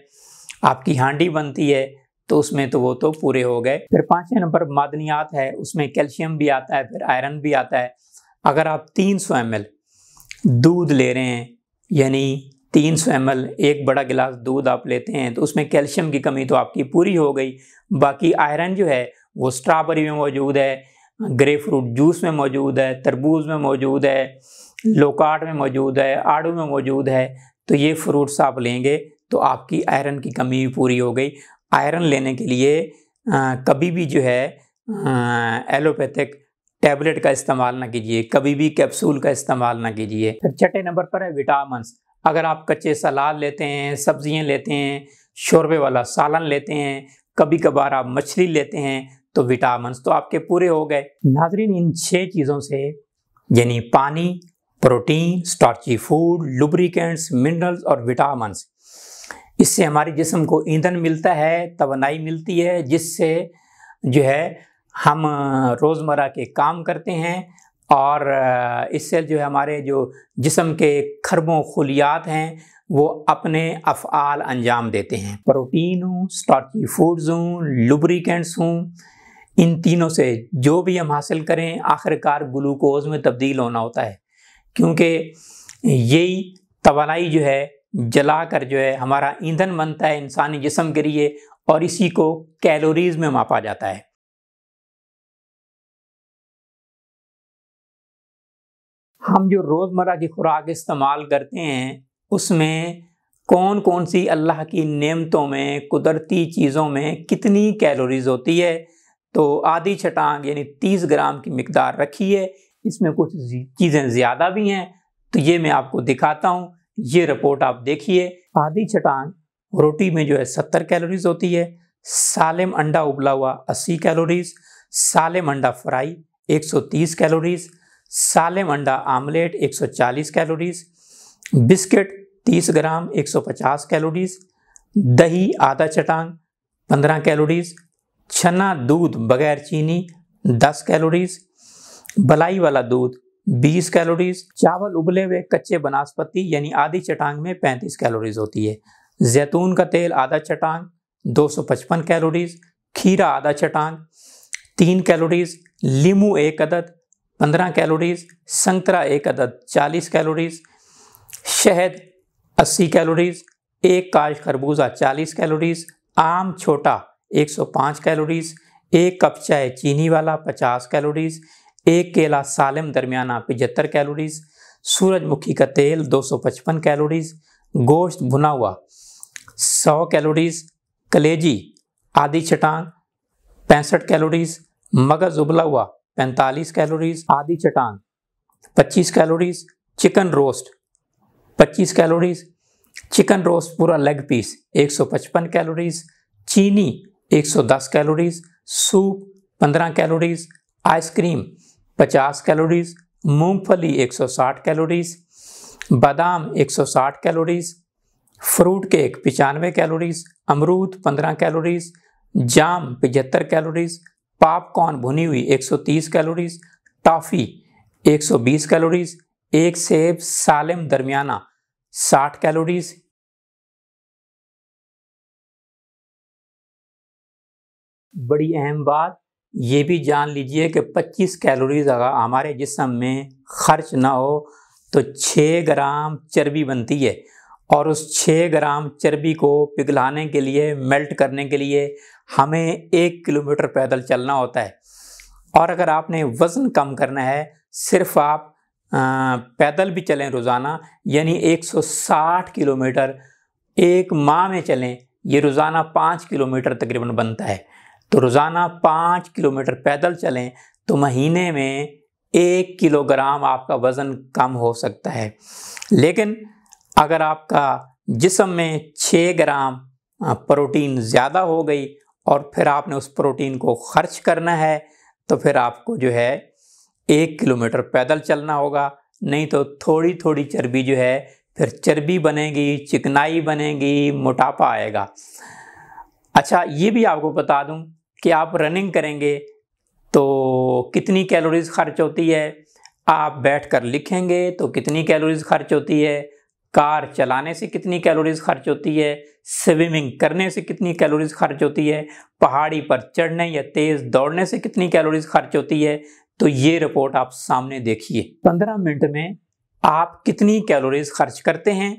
आपकी हांडी बनती है, तो उसमें तो वो तो पूरे हो गए। फिर 5वें नंबर पर मादनियात है, उसमें कैल्शियम भी आता है, फिर आयरन भी आता है। अगर आप 300 ml दूध ले रहे हैं, यानी 300 ml एक बड़ा गिलास दूध आप लेते हैं, तो उसमें कैल्शियम की कमी तो आपकी पूरी हो गई। बाकी आयरन जो है वो स्ट्रॉबेरी में मौजूद है, ग्रेप फ्रूट जूस में मौजूद है, तरबूज में मौजूद है, लोकाट में मौजूद है, आड़ू में मौजूद है। तो ये फ्रूट्स आप लेंगे तो आपकी आयरन की कमी भी पूरी हो गई। आयरन लेने के लिए कभी भी जो है एलोपैथिक टैबलेट का इस्तेमाल ना कीजिए, कभी भी कैप्सूल का इस्तेमाल ना कीजिए। फिर 6ठे नंबर पर है विटामिन्स। अगर आप कच्चे सलाद लेते हैं, सब्जियां लेते हैं, शोरबे वाला सालन लेते हैं, कभी कभार आप मछली लेते हैं, तो विटामिन्स तो आपके पूरे हो गए। नाज़रीन, इन 6 चीज़ों से यानी पानी, protein, starchy food, lubricants, minerals और विटामिन्स। इससे हमारे जिस्म को ईंधन मिलता है, तवानाई मिलती है, जिससे जो है हम रोज़मर्रा के काम करते हैं और इससे जो है हमारे जो जिस्म के खरबों खुलियात हैं वो अपने अफ़आल अंजाम देते हैं। प्रोटीन हो, स्टार्ची फूड्स हों, लुब्रिकेंट्स हों, इन तीनों से जो भी हम हासिल करें आखिरकार ग्लूकोज में तब्दील होना होता है, क्योंकि यही तवानाई जो है जलाकर जो है हमारा ईंधन बनता है इंसानी जिस्म के लिए और इसी को कैलोरीज में मापा जाता है। हम जो रोज़मर्रा की खुराक इस्तेमाल करते हैं उसमें कौन कौन सी अल्लाह की नेमतों में, कुदरती चीज़ों में कितनी कैलोरीज होती है, तो आधी छटांग यानी 30 ग्राम की मिकदार रखी है। इसमें कुछ चीज़ें ज़्यादा भी हैं, तो ये मैं आपको दिखाता हूँ। ये रिपोर्ट आप देखिए। आधी छटांग रोटी में जो है 70 कैलोरीज होती है, सालिम अंडा उबला हुआ 80 कैलोरीज, सालिम अंडा फ्राई 130 कैलोरीज, सालिम अंडा आमलेट 140 कैलोरीज, बिस्किट 30 ग्राम 150 कैलोरीज, दही आधा छटांग 15 कैलोरीज, छना दूध बगैर चीनी 10 कैलोरीज, बलाई वाला दूध 20 कैलोरीज, चावल उबले हुए कच्चे बनस्पति यानी आधी चटांग में 35 कैलोरीज होती है, जैतून का तेल आधा चटांग 255 कैलोरीज, खीरा आधा चटांग 3 कैलोरीज, लीमू 1 अदद 15 कैलोरीज, संतरा 1 अदद 40 कैलोरीज, शहद 80 कैलोरीज, 1 काश खरबूजा 40 कैलोरीज, आम छोटा 105 कैलोरीज, 1 कप चाय चीनी वाला 50 कैलोरीज, 1 केला सालिम दरमियाना 75 कैलोरीज, सूरजमुखी का तेल 255 कैलोरीज, गोश्त भुना हुआ 100 कैलोरीज, कलेजी आधी चटांग 65 कैलोरीज, मगज उबला हुआ 45 कैलोरीज, आधी चटांग 25 calories, chicken roast 25 calories, chicken roast पूरा लेग पीस 155 कैलोरीज, चीनी 110 calories, soup 15 calories, ice cream 50 calories, मूंगफली 160 कैलोरीज, बादाम 160 कैलोरीज, फ्रूट केक 95 कैलोरीज, अमरूद 15 कैलोरीज, जाम 75 कैलोरीज, पॉपकॉर्न भुनी हुई 130 कैलोरीज, टॉफ़ी 120 कैलोरीज, 1 सेब सालिम दरमियाना 60 कैलोरीज। बड़ी अहम बात ये भी जान लीजिए कि 25 कैलोरीज अगर हमारे जिस्म में खर्च ना हो तो 6 ग्राम चर्बी बनती है और उस 6 ग्राम चर्बी को पिघलाने के लिए, मेल्ट करने के लिए हमें 1 किलोमीटर पैदल चलना होता है। और अगर आपने वज़न कम करना है, सिर्फ आप पैदल भी चलें रोज़ाना यानी 160 किलोमीटर एक माह में चलें, ये रोज़ाना 5 किलोमीटर तकरीबन बनता है। तो रोज़ाना 5 किलोमीटर पैदल चलें तो महीने में 1 किलोग्राम आपका वज़न कम हो सकता है। लेकिन अगर आपका जिस्म में 6 ग्राम प्रोटीन ज़्यादा हो गई और फिर आपने उस प्रोटीन को खर्च करना है तो फिर आपको जो है 1 किलोमीटर पैदल चलना होगा, नहीं तो थोड़ी थोड़ी चर्बी जो है फिर चर्बी बनेगी, चिकनाई बनेगी, मोटापा आएगा। अच्छा, ये भी आपको बता दूं कि आप रनिंग करेंगे तो कितनी कैलोरीज खर्च होती है, आप बैठकर लिखेंगे तो कितनी कैलोरीज खर्च होती है, कार चलाने से कितनी कैलोरीज खर्च होती है, स्विमिंग करने से कितनी कैलोरीज खर्च होती है, पहाड़ी पर चढ़ने या तेज़ दौड़ने से कितनी कैलोरीज खर्च होती है। तो ये रिपोर्ट आप सामने देखिए। 15 मिनट में आप कितनी कैलोरीज खर्च करते हैं।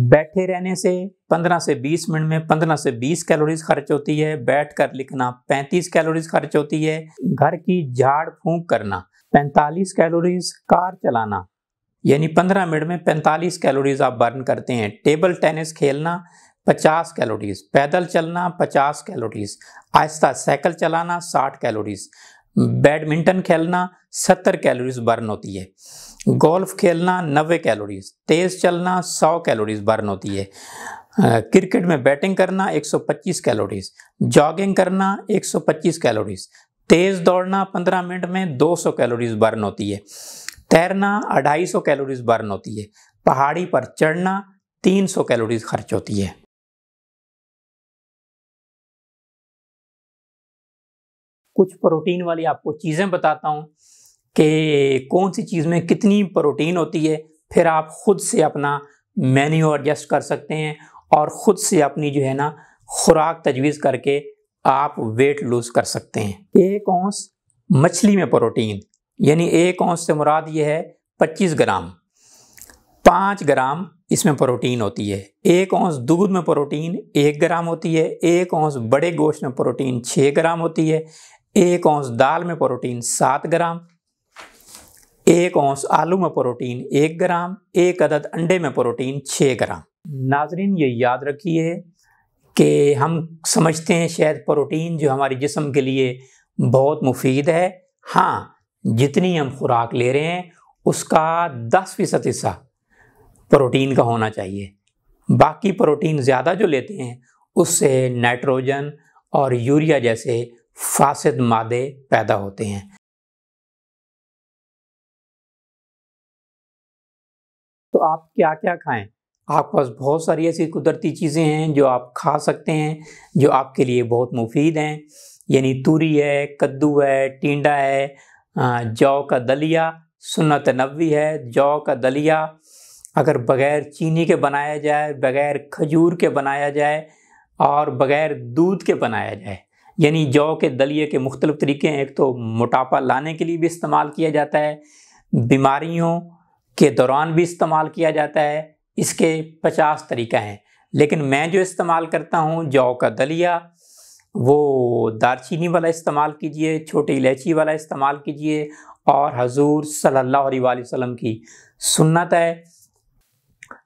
बैठे रहने से 15 से 20 मिनट में 15 से 20 कैलोरीज खर्च होती है। बैठकर लिखना 35 कैलोरीज खर्च होती है। घर की झाड़ फूंक करना 45 कैलोरीज। कार चलाना यानी 15 मिनट में 45 कैलोरीज आप बर्न करते हैं। टेबल टेनिस खेलना 50 कैलोरीज। पैदल चलना 50 कैलोरीज। आहिस्ता साइकिल चलाना 60 कैलोरीज। बैडमिंटन खेलना 70 कैलोरीज बर्न होती है। गोल्फ खेलना 90 कैलोरीज। तेज़ चलना 100 कैलोरीज बर्न होती है। क्रिकेट में बैटिंग करना 125 कैलोरीज। जॉगिंग करना 125 कैलोरीज। तेज़ दौड़ना 15 मिनट में 200 कैलोरीज बर्न होती है। तैरना 250 कैलोरीज बर्न होती है, पहाड़ी पर चढ़ना 300 कैलोरीज खर्च होती है। कुछ प्रोटीन वाली आपको चीज़ें बताता हूँ कि कौन सी चीज़ में कितनी प्रोटीन होती है, फिर आप खुद से अपना मेन्यू एडजस्ट कर सकते हैं और ख़ुद से अपनी जो है ना खुराक तजवीज़ करके आप वेट लूज़ कर सकते हैं। 1 औंस मछली में प्रोटीन, यानी 1 औंस से मुराद ये है 25 ग्राम, 5 ग्राम इसमें प्रोटीन होती है। 1 औंस दूध में प्रोटीन 1 ग्राम होती है। 1 औंस बड़े गोश्त में प्रोटीन 6 ग्राम होती है। 1 औंस दाल में प्रोटीन 7 ग्राम। 1 औंस आलू में प्रोटीन 1 ग्राम। 1 अदद अंडे में प्रोटीन 6 ग्राम। नाजरीन ये याद रखिए कि हम समझते हैं शायद प्रोटीन जो हमारे जिस्म के लिए बहुत मुफीद है। हाँ, जितनी हम खुराक ले रहे हैं उसका 10% हिस्सा प्रोटीन का होना चाहिए। बाकी प्रोटीन ज़्यादा जो लेते हैं उससे नाइट्रोजन और यूरिया जैसे फासिद मादे पैदा होते हैं। तो आप क्या क्या खाएं? आपके पास बहुत सारी ऐसी कुदरती चीज़ें हैं जो आप खा सकते हैं, जो आपके लिए बहुत मुफीद हैं, यानी तूरी है, कद्दू है, टिंडा है, जौ का दलिया सुन्नत नबवी है। जौ का दलिया अगर बग़ैर चीनी के बनाया जाए, बग़ैर खजूर के बनाया जाए और बग़ैर दूध के बनाया जाए, यानी जौ के दलिए के मुख्तलिफ़ तरीके हैं। एक तो मोटापा लाने के लिए भी इस्तेमाल किया जाता है, बीमारियों के दौरान भी इस्तेमाल किया जाता है। इसके 50 तरीक़ा हैं, लेकिन मैं जो इस्तेमाल करता हूँ जौ का दलिया, वो दालचीनी वाला इस्तेमाल कीजिए, छोटी इलायची वाला इस्तेमाल कीजिए। और हजूर सल्लल्लाहु अलैहि वसल्लम की सुन्नत है।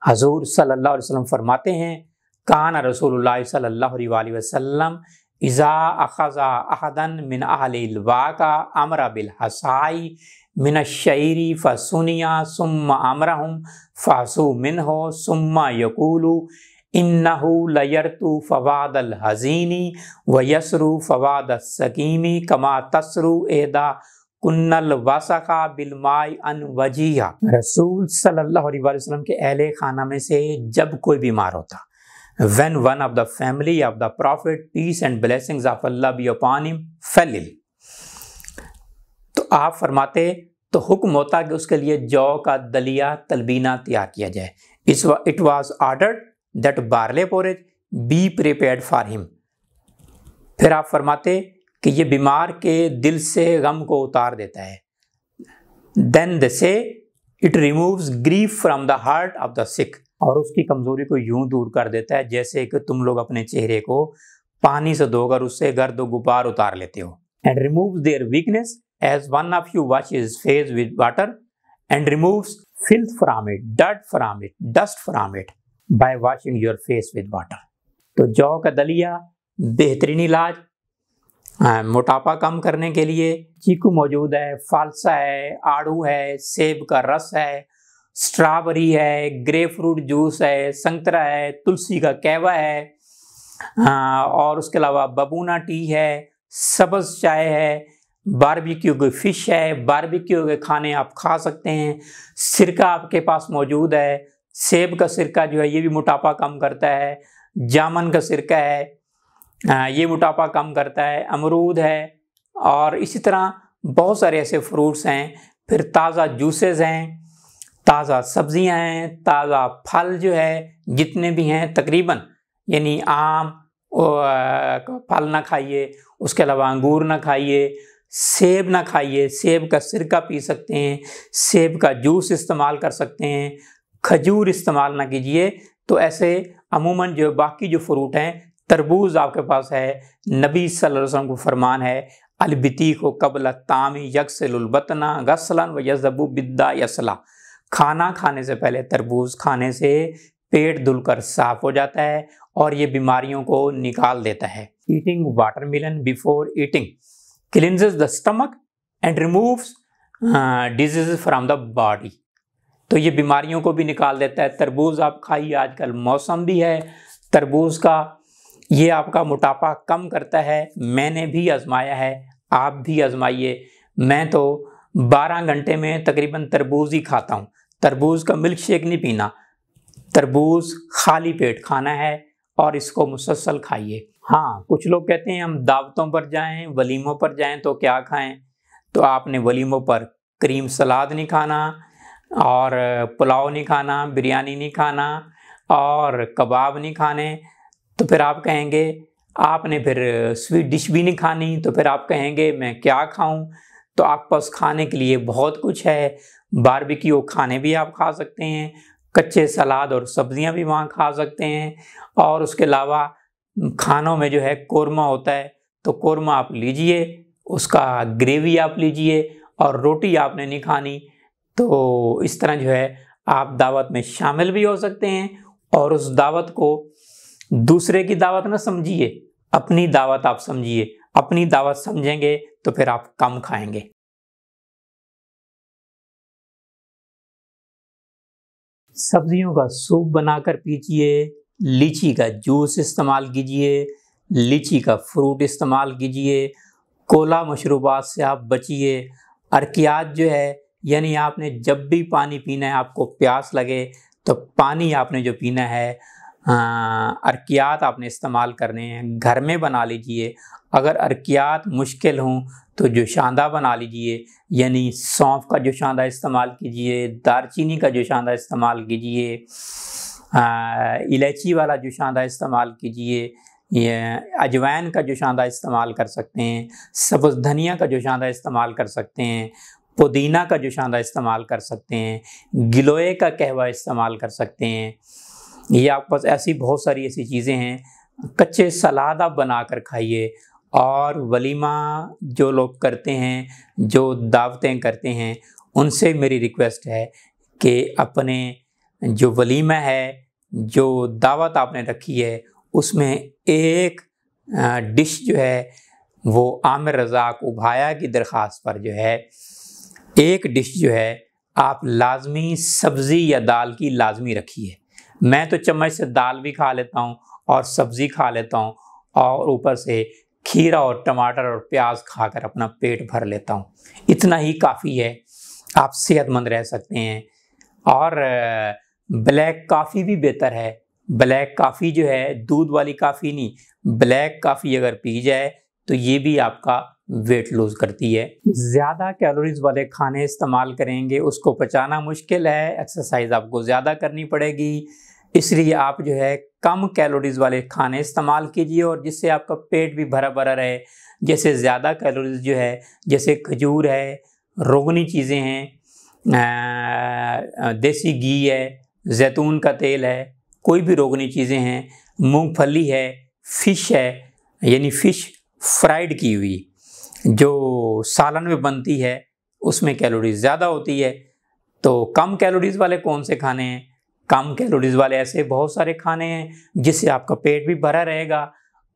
हजूर सल्लल्लाहु अलैहि वसल्लम फरमाते हैं, कान रसूलुल्लाह सल्लल्लाहु अलैहि वसल्लम इज़ा अख़ज़ा अहदन मिन अहलिल वाक़ा अमरा बिल हसाई मिन शईरी फसुनिया सुम्मा अमरहुम फासु मिनहो सुम्मा यकूलु इन्नहु लयरतु फवादल हज़ीनी व यसरु फवाद सकीमी कमा तसरु एदा कुन्नल वसका बिलमाई अन वजिया। रसूल सल्लल्लाहु अलैहि वसल्लम के अहले खाना में से जब कोई बीमार होता, when one of the family of the prophet peace and blessings of Allah be upon him fell ill, तो आप फरमाते तो हुक्म होता कि उसके लिए जौ का दलिया तलबीना तैयार किया जाए। It was ordered that barley porridge be prepared for him. फिर आप फरमाते कि ये बीमार के दिल से गम को उतार देता है। Then they say it removes grief from the heart of the sick, और उसकी कमजोरी को यूं दूर कर देता है जैसे कि तुम लोग अपने चेहरे को पानी से धोकर उससे गर्द गुबार उतार लेते हो। And removes their weakness as one of you washes face with water and removes filth from it, dirt from it, dust from it by washing your face with water. तो जौ का दलिया बेहतरीन इलाज मोटापा कम करने के लिए। चीकू मौजूद है, फालसा है, आड़ू है, सेब का रस है, स्ट्रॉबेरी है, ग्रेप फ्रूट जूस है, संतरा है, तुलसी का कहवा है, और उसके अलावा बबूना टी है, सब्ज़ चाय है, बारबेक्यू की फ़िश है, बारबेक्यू के खाने आप खा सकते हैं। सिरका आपके पास मौजूद है, सेब का सिरका जो है ये भी मोटापा कम करता है। जामुन का सिरका है, ये मोटापा कम करता है। अमरूद है, और इसी तरह बहुत सारे ऐसे फ्रूट्स हैं। फिर ताज़ा जूसेस हैं, ताज़ा सब्जियां हैं, ताज़ा फल जो है जितने भी हैं तकरीबन, यानी आम का फल ना खाइए, उसके अलावा अंगूर ना खाइए, सेब ना खाइए, सेब का सिरका पी सकते हैं, सेब का जूस इस्तेमाल कर सकते हैं, खजूर इस्तेमाल ना कीजिए। तो ऐसे अमूमन जो बाकी जो फ्रूट हैं, तरबूज आपके पास है, नबी सल्लल्लाहु अलैहि वसल्लम को फरमान है अलबिती को कबल तामी यक्सलुल बतना गसलन व यज़बु बिद्दा यसला, खाना खाने से पहले तरबूज खाने से पेट धुलकर साफ हो जाता है और ये बीमारियों को निकाल देता है। Eating watermelon before eating cleanses the stomach and removes disease from the body, तो ये बीमारियों को भी निकाल देता है। तरबूज आप खाइए, आजकल मौसम भी है तरबूज का, ये आपका मोटापा कम करता है। मैंने भी आजमाया है, आप भी आजमाइए। मैं तो 12 घंटे में तकरीबन तरबूज ही खाता हूँ। तरबूज का मिल्क शेक नहीं पीना, तरबूज खाली पेट खाना है और इसको मुसलसल खाइए। हाँ, कुछ लोग कहते हैं हम दावतों पर जाएं, वलीमों पर जाएं तो क्या खाएं, तो आपने वलीमों पर क्रीम सलाद नहीं खाना और पुलाव नहीं खाना, बिरयानी नहीं खाना और कबाब नहीं खाने। तो फिर आप कहेंगे, आपने फिर स्वीट डिश भी नहीं खानी, तो फिर आप कहेंगे मैं क्या खाऊं। तो आपके पास खाने के लिए बहुत कुछ है। बारबेक्यू खाने भी आप खा सकते हैं, कच्चे सलाद और सब्जियां भी वहाँ खा सकते हैं, और उसके अलावा खानों में जो है कोरमा होता है, तो कोरमा आप लीजिए, उसका ग्रेवी आप लीजिए, और रोटी आपने नहीं खानी। तो इस तरह जो है आप दावत में शामिल भी हो सकते हैं, और उस दावत को दूसरे की दावत ना समझिए, अपनी दावत आप समझिए। अपनी दावत समझेंगे तो फिर आप कम खाएंगे। सब्जियों का सूप बनाकर पीजिए, लीची का जूस इस्तेमाल कीजिए, लीची का फ्रूट इस्तेमाल कीजिए, कोला मशरूबात से आप बचिए। अर्कियात जो है, यानी आपने जब भी पानी पीना है, आपको प्यास लगे तो पानी आपने जो पीना है, अर्कियात आपने इस्तेमाल करने हैं, घर में बना लीजिए। अगर अर्कियात मुश्किल हों तो जोशांदा बना लीजिए, यानी सौंफ का जोशांदा इस्तेमाल कीजिए, दारचीनी का जोशांदा इस्तेमाल कीजिए, इलायची वाला जोशांदा इस्तेमाल कीजिए, ये अजवाइन का जोशांदा इस्तेमाल कर सकते हैं, सब्ज़ धनिया का जोशांदा इस्तेमाल कर सकते हैं, पुदीना का जोशांदा इस्तेमाल कर सकते हैं, गिलोय का कहवा इस्तेमाल कर सकते हैं। ये आपके पास ऐसी बहुत सारी ऐसी चीज़ें हैं। कच्चे सलाद आप बनाकर खाइए। और वलीमा जो लोग करते हैं, जो दावतें करते हैं, उनसे मेरी रिक्वेस्ट है कि अपने जो वलीमा है, जो दावत आपने रखी है, उसमें एक डिश जो है वो आमिर रज़ाक उभाया की दरख्वास्त पर जो है एक डिश जो है आप लाजमी सब्ज़ी या दाल की लाजमी रखिए। मैं तो चम्मच से दाल भी खा लेता हूँ और सब्ज़ी खा लेता हूँ, और ऊपर से खीरा और टमाटर और प्याज खाकर अपना पेट भर लेता हूँ। इतना ही काफ़ी है, आप सेहतमंद रह सकते हैं। और ब्लैक कॉफ़ी भी बेहतर है। ब्लैक कॉफ़ी जो है, दूध वाली कॉफ़ी नहीं, ब्लैक कॉफ़ी अगर पी जाए तो ये भी आपका वेट लूज करती है। ज़्यादा कैलोरीज वाले खाने इस्तेमाल करेंगे, उसको पचाना मुश्किल है, एक्सरसाइज आपको ज़्यादा करनी पड़ेगी। इसलिए आप जो है कम कैलोरीज वाले खाने इस्तेमाल कीजिए, और जिससे आपका पेट भी भरा भरा रहे। जैसे ज़्यादा कैलोरीज जो है, जैसे खजूर है, रोगनी चीज़ें हैं, देसी घी है, जैतून का तेल है, कोई भी रोगनी चीज़ें हैं, मूंगफली है, फ़िश है, यानी फ़िश फ्राइड की हुई जो सालन में बनती है, उसमें कैलोरीज ज़्यादा होती है। तो कम कैलोरीज वाले कौन से खाने हैं? कम कैलोरीज वाले ऐसे बहुत सारे खाने हैं जिससे आपका पेट भी भरा रहेगा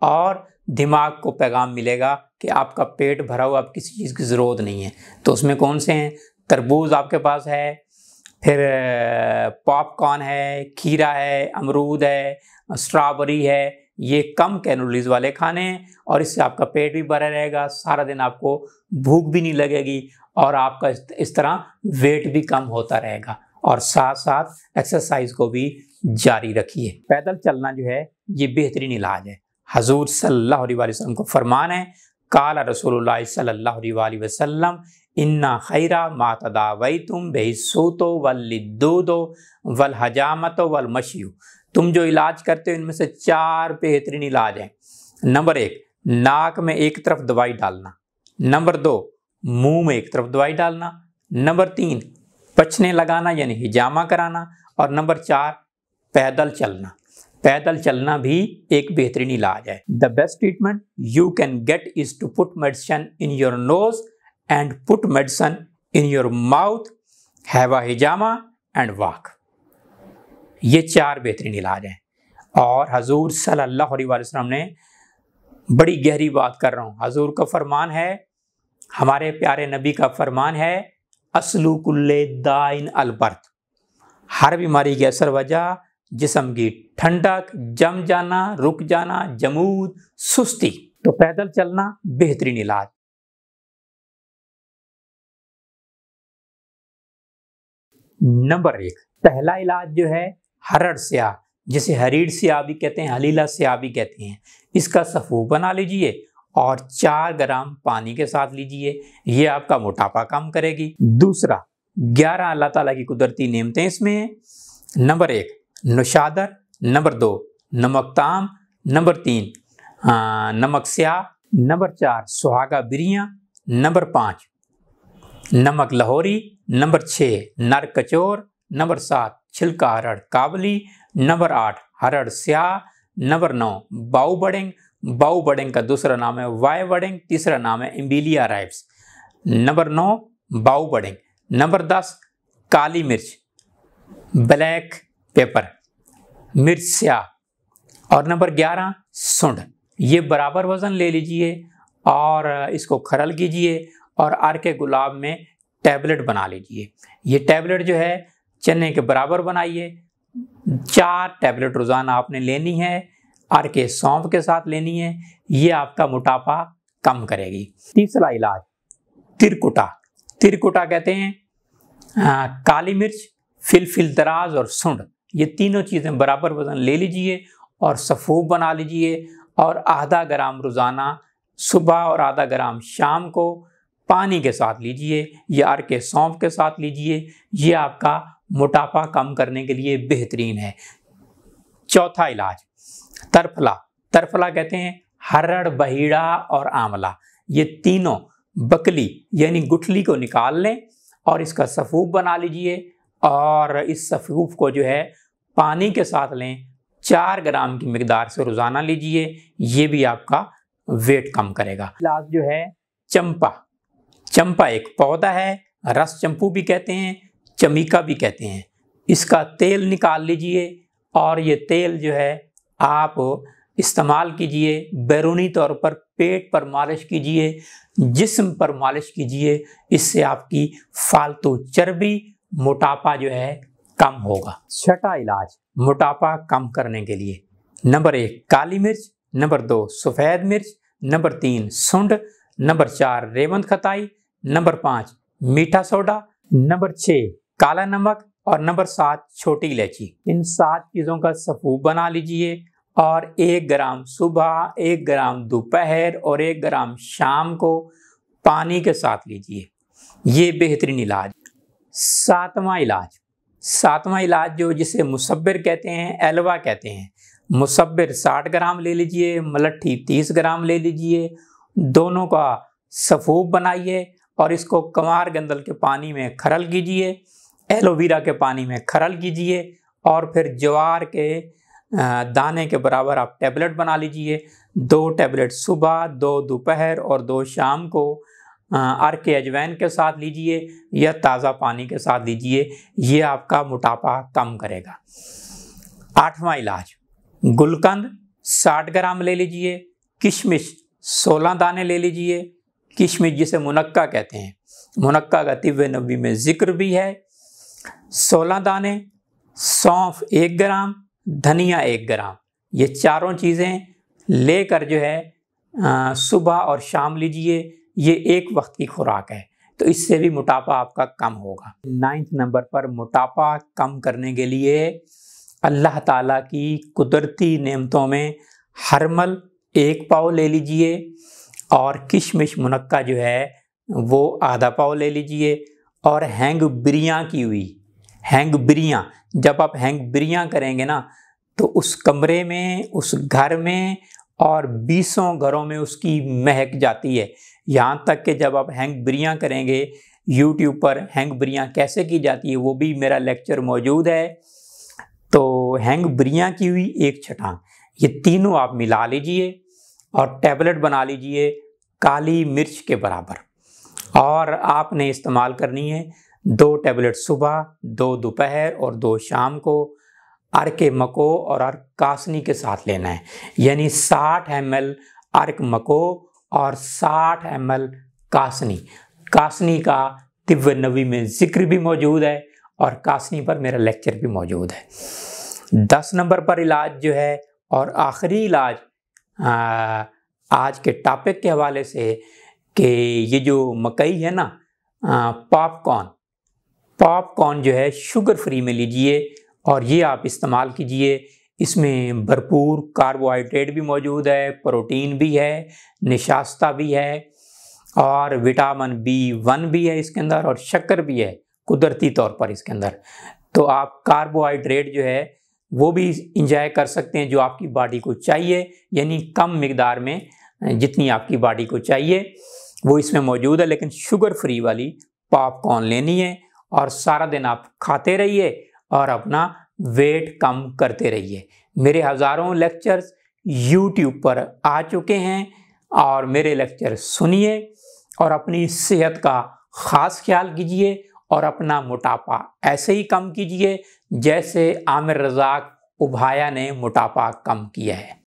और दिमाग को पैगाम मिलेगा कि आपका पेट भरा हुआ, आप किसी चीज़ की ज़रूरत नहीं है। तो उसमें कौन से हैं? तरबूज आपके पास है, फिर पॉपकॉर्न है, खीरा है, अमरूद है, स्ट्रॉबेरी है। ये कम कैलोरीज वाले खाने हैं और इससे आपका पेट भी भरा रहेगा, सारा दिन आपको भूख भी नहीं लगेगी, और आपका इस तरह वेट भी कम होता रहेगा। और साथ साथ एक्सरसाइज को भी जारी रखिए। पैदल चलना जो है ये बेहतरीन इलाज है। हजूर सल्लल्लाहु अलैहि वसल्लम को फरमान है, काला रसूलुल्लाह सल्लल्लाहु अलैहि वसल्लम इन्ना खैरा मा तदावैतुम बिहिस्सूतो वल्लिद्दूदो वल हजामतो वल मशियु। तुम जो इलाज करते हो इनमें से 4 बेहतरीन इलाज हैं। नंबर 1, नाक में एक तरफ दवाई डालना। नंबर 2, मुंह में एक तरफ दवाई डालना। नंबर 3, पछने लगाना यानी हिजामा कराना। और नंबर 4, पैदल चलना। पैदल चलना भी एक बेहतरीन इलाज है। The best treatment you can get is to put medicine in your nose and put medicine in your mouth, have a हिजामा एंड वॉक। ये 4 बेहतरीन इलाज हैं। और हजूर सल्लल्लाहु अलैहि वसल्लम ने, बड़ी गहरी बात कर रहा हूँ, हजूर का फरमान है, हमारे प्यारे नबी का फरमान है, असलु कुल्ले दाइन अलबर्द। हर बीमारी की असर वजह जिस्म की ठंडक, जम जाना, रुक जाना, जमूद, सुस्ती। तो पैदल चलना बेहतरीन इलाज। नंबर 1, पहला इलाज जो है हरड़ स्याह, जिसे हरीड़ स्याह भी कहते हैं, हलीला स्याह भी कहते हैं, इसका सफूफ बना लीजिए और 4 ग्राम पानी के साथ लीजिए, ये आपका मोटापा कम करेगी। दूसरा, 11 अल्लाह ताला की कुदरती नेमतें इसमें हैं। नंबर 1 नुशादर, नंबर 2 नमकताम, नंबर 3 नमक स्याह, नंबर 4 सुहागा बिरियाँ, नंबर 5 नमक लाहौरी, नंबर 6 नर कचोर, नंबर 7 छिलका हरड़ काबली, नंबर 8 हरड़ स्याह, नंबर 9 बाऊ बड़ेंग, बाऊ बड़ेंग का दूसरा नाम है वाय बड़ेंग, तीसरा नाम है इम्बिलिया राइप्स, नंबर 9 बाऊ बड़ेंग, नंबर 10 काली मिर्च ब्लैक पेपर मिर्च स्याह, और नंबर 11 सुंड। ये बराबर वजन ले लीजिए और इसको खरल कीजिए और अर्के गुलाब में टैबलेट बना लीजिए। ये टैबलेट जो है चने के बराबर बनाइए, 4 टैबलेट रोजाना आपने लेनी है, अर्के सौंफ के साथ लेनी है, ये आपका मोटापा कम करेगी। तीसरा इलाज तिरकुटा, तिरकुटा कहते हैं काली मिर्च, फिलफिल दराज और सुंड, ये तीनों चीजें बराबर वजन ले लीजिए और सफूफ बना लीजिए और आधा ग्राम रोजाना सुबह और आधा ग्राम शाम को पानी के साथ लीजिए या अर्के सौंफ के साथ लीजिए, ये आपका मोटापा कम करने के लिए बेहतरीन है। चौथा इलाज तरफला, तरफला कहते हैं हरड़ बहीड़ा और आंवला, ये तीनों बकली यानी गुठली को निकाल लें और इसका सफूफ बना लीजिए और इस सफूफ को जो है पानी के साथ लें, 4 ग्राम की मिकदार से रोजाना लीजिए, ये भी आपका वेट कम करेगा। इलाज जो है चंपा, चंपा एक पौधा है, रस चंपू भी कहते हैं, चमिका भी कहते हैं, इसका तेल निकाल लीजिए और ये तेल जो है आप इस्तेमाल कीजिए, बैरूनी तौर पर पेट पर मालिश कीजिए, जिस्म पर मालिश कीजिए, इससे आपकी फालतू चर्बी मोटापा जो है कम होगा। छठा इलाज मोटापा कम करने के लिए, नंबर 1 काली मिर्च, नंबर 2 सफ़ेद मिर्च, नंबर 3 सुंड, नंबर 4 रेवंत खताई, नंबर 5 मीठा सोडा, नंबर 6 काला नमक और नंबर 7 छोटी इलायची। इन 7 चीज़ों का सफूफ बना लीजिए और 1 ग्राम सुबह, 1 ग्राम दोपहर और 1 ग्राम शाम को पानी के साथ लीजिए, ये बेहतरीन इलाज। सातवां इलाज, सातवां इलाज जो जिसे मुसब्बिर कहते हैं, एलवा कहते हैं, मुसब्बिर 60 ग्राम ले लीजिए, मलट्ठी 30 ग्राम ले लीजिए, दोनों का सफूफ बनाइए और इसको कंवार गंदल के पानी में खरल कीजिए, एलोवेरा के पानी में खरल कीजिए और फिर ज्वार के दाने के बराबर आप टैबलेट बना लीजिए, 2 टैबलेट सुबह, 2 दोपहर और 2 शाम को अर्के अजवैन के साथ लीजिए या ताज़ा पानी के साथ लीजिए, ये आपका मोटापा कम करेगा। 8वां इलाज गुलकंद 60 ग्राम ले लीजिए, किशमिश 16 दाने ले लीजिए, किशमिश जिसे मुनक्का कहते हैं, मुनक्का का तिव्वे नबी में जिक्र भी है, 16 दाने, सौंफ 1 ग्राम, धनिया 1 ग्राम, ये चारों चीज़ें लेकर जो है सुबह और शाम लीजिए, ये एक वक्त की खुराक है, तो इससे भी मोटापा आपका कम होगा। 9th नंबर पर मोटापा कम करने के लिए अल्लाह ताला की कुदरती नेमतों में हरमल 1 पाव ले लीजिए और किशमिश मुनक्का जो है वो आधा पाव ले लीजिए और हैंग बिरियाँ की हुई, हैंग बिरियाँ, जब आप हैंग बिरियाँ करेंगे ना तो उस कमरे में, उस घर में और 20 घरों में उसकी महक जाती है। यहाँ तक कि जब आप हैंग बिरियाँ करेंगे, YouTube पर हैंग बिरियाँ कैसे की जाती है वो भी मेरा लेक्चर मौजूद है। तो हैंग बिरियाँ की हुई 1 छटांग, ये तीनों आप मिला लीजिए और टैबलेट बना लीजिए काली मिर्च के बराबर, और आपने इस्तेमाल करनी है 2 टैबलेट सुबह, 2 दोपहर और 2 शाम को अर्क मको और अर्क कासनी के साथ लेना है, यानी 60 ml अर्क मको और 60 ml कासनी। कासनी का तिव्वे नबी में जिक्र भी मौजूद है और कासनी पर मेरा लेक्चर भी मौजूद है। 10 नंबर पर इलाज जो है और आखिरी इलाज आज के टॉपिक के हवाले से कि ये जो मकई है ना, पॉपकॉर्न, पॉपकॉर्न जो है शुगर फ्री में लीजिए और ये आप इस्तेमाल कीजिए। इसमें भरपूर कार्बोहाइड्रेट भी मौजूद है, प्रोटीन भी है, निशास्ता भी है और विटामिन B1 भी है इसके अंदर और शक्कर भी है कुदरती तौर पर इसके अंदर। तो आप कार्बोहाइड्रेट जो है वो भी इंजॉय कर सकते हैं जो आपकी बॉडी को चाहिए, यानी कम मिकदार में जितनी आपकी बॉडी को चाहिए वो इसमें मौजूद है। लेकिन शुगर फ्री वाली पॉपकॉर्न लेनी है और सारा दिन आप खाते रहिए और अपना वेट कम करते रहिए। मेरे हज़ारों लेक्चर्स YouTube पर आ चुके हैं और मेरे लेक्चर सुनिए और अपनी सेहत का ख़ास ख्याल कीजिए और अपना मोटापा ऐसे ही कम कीजिए जैसे आमिर रज़ाक उभाया ने मोटापा कम किया है।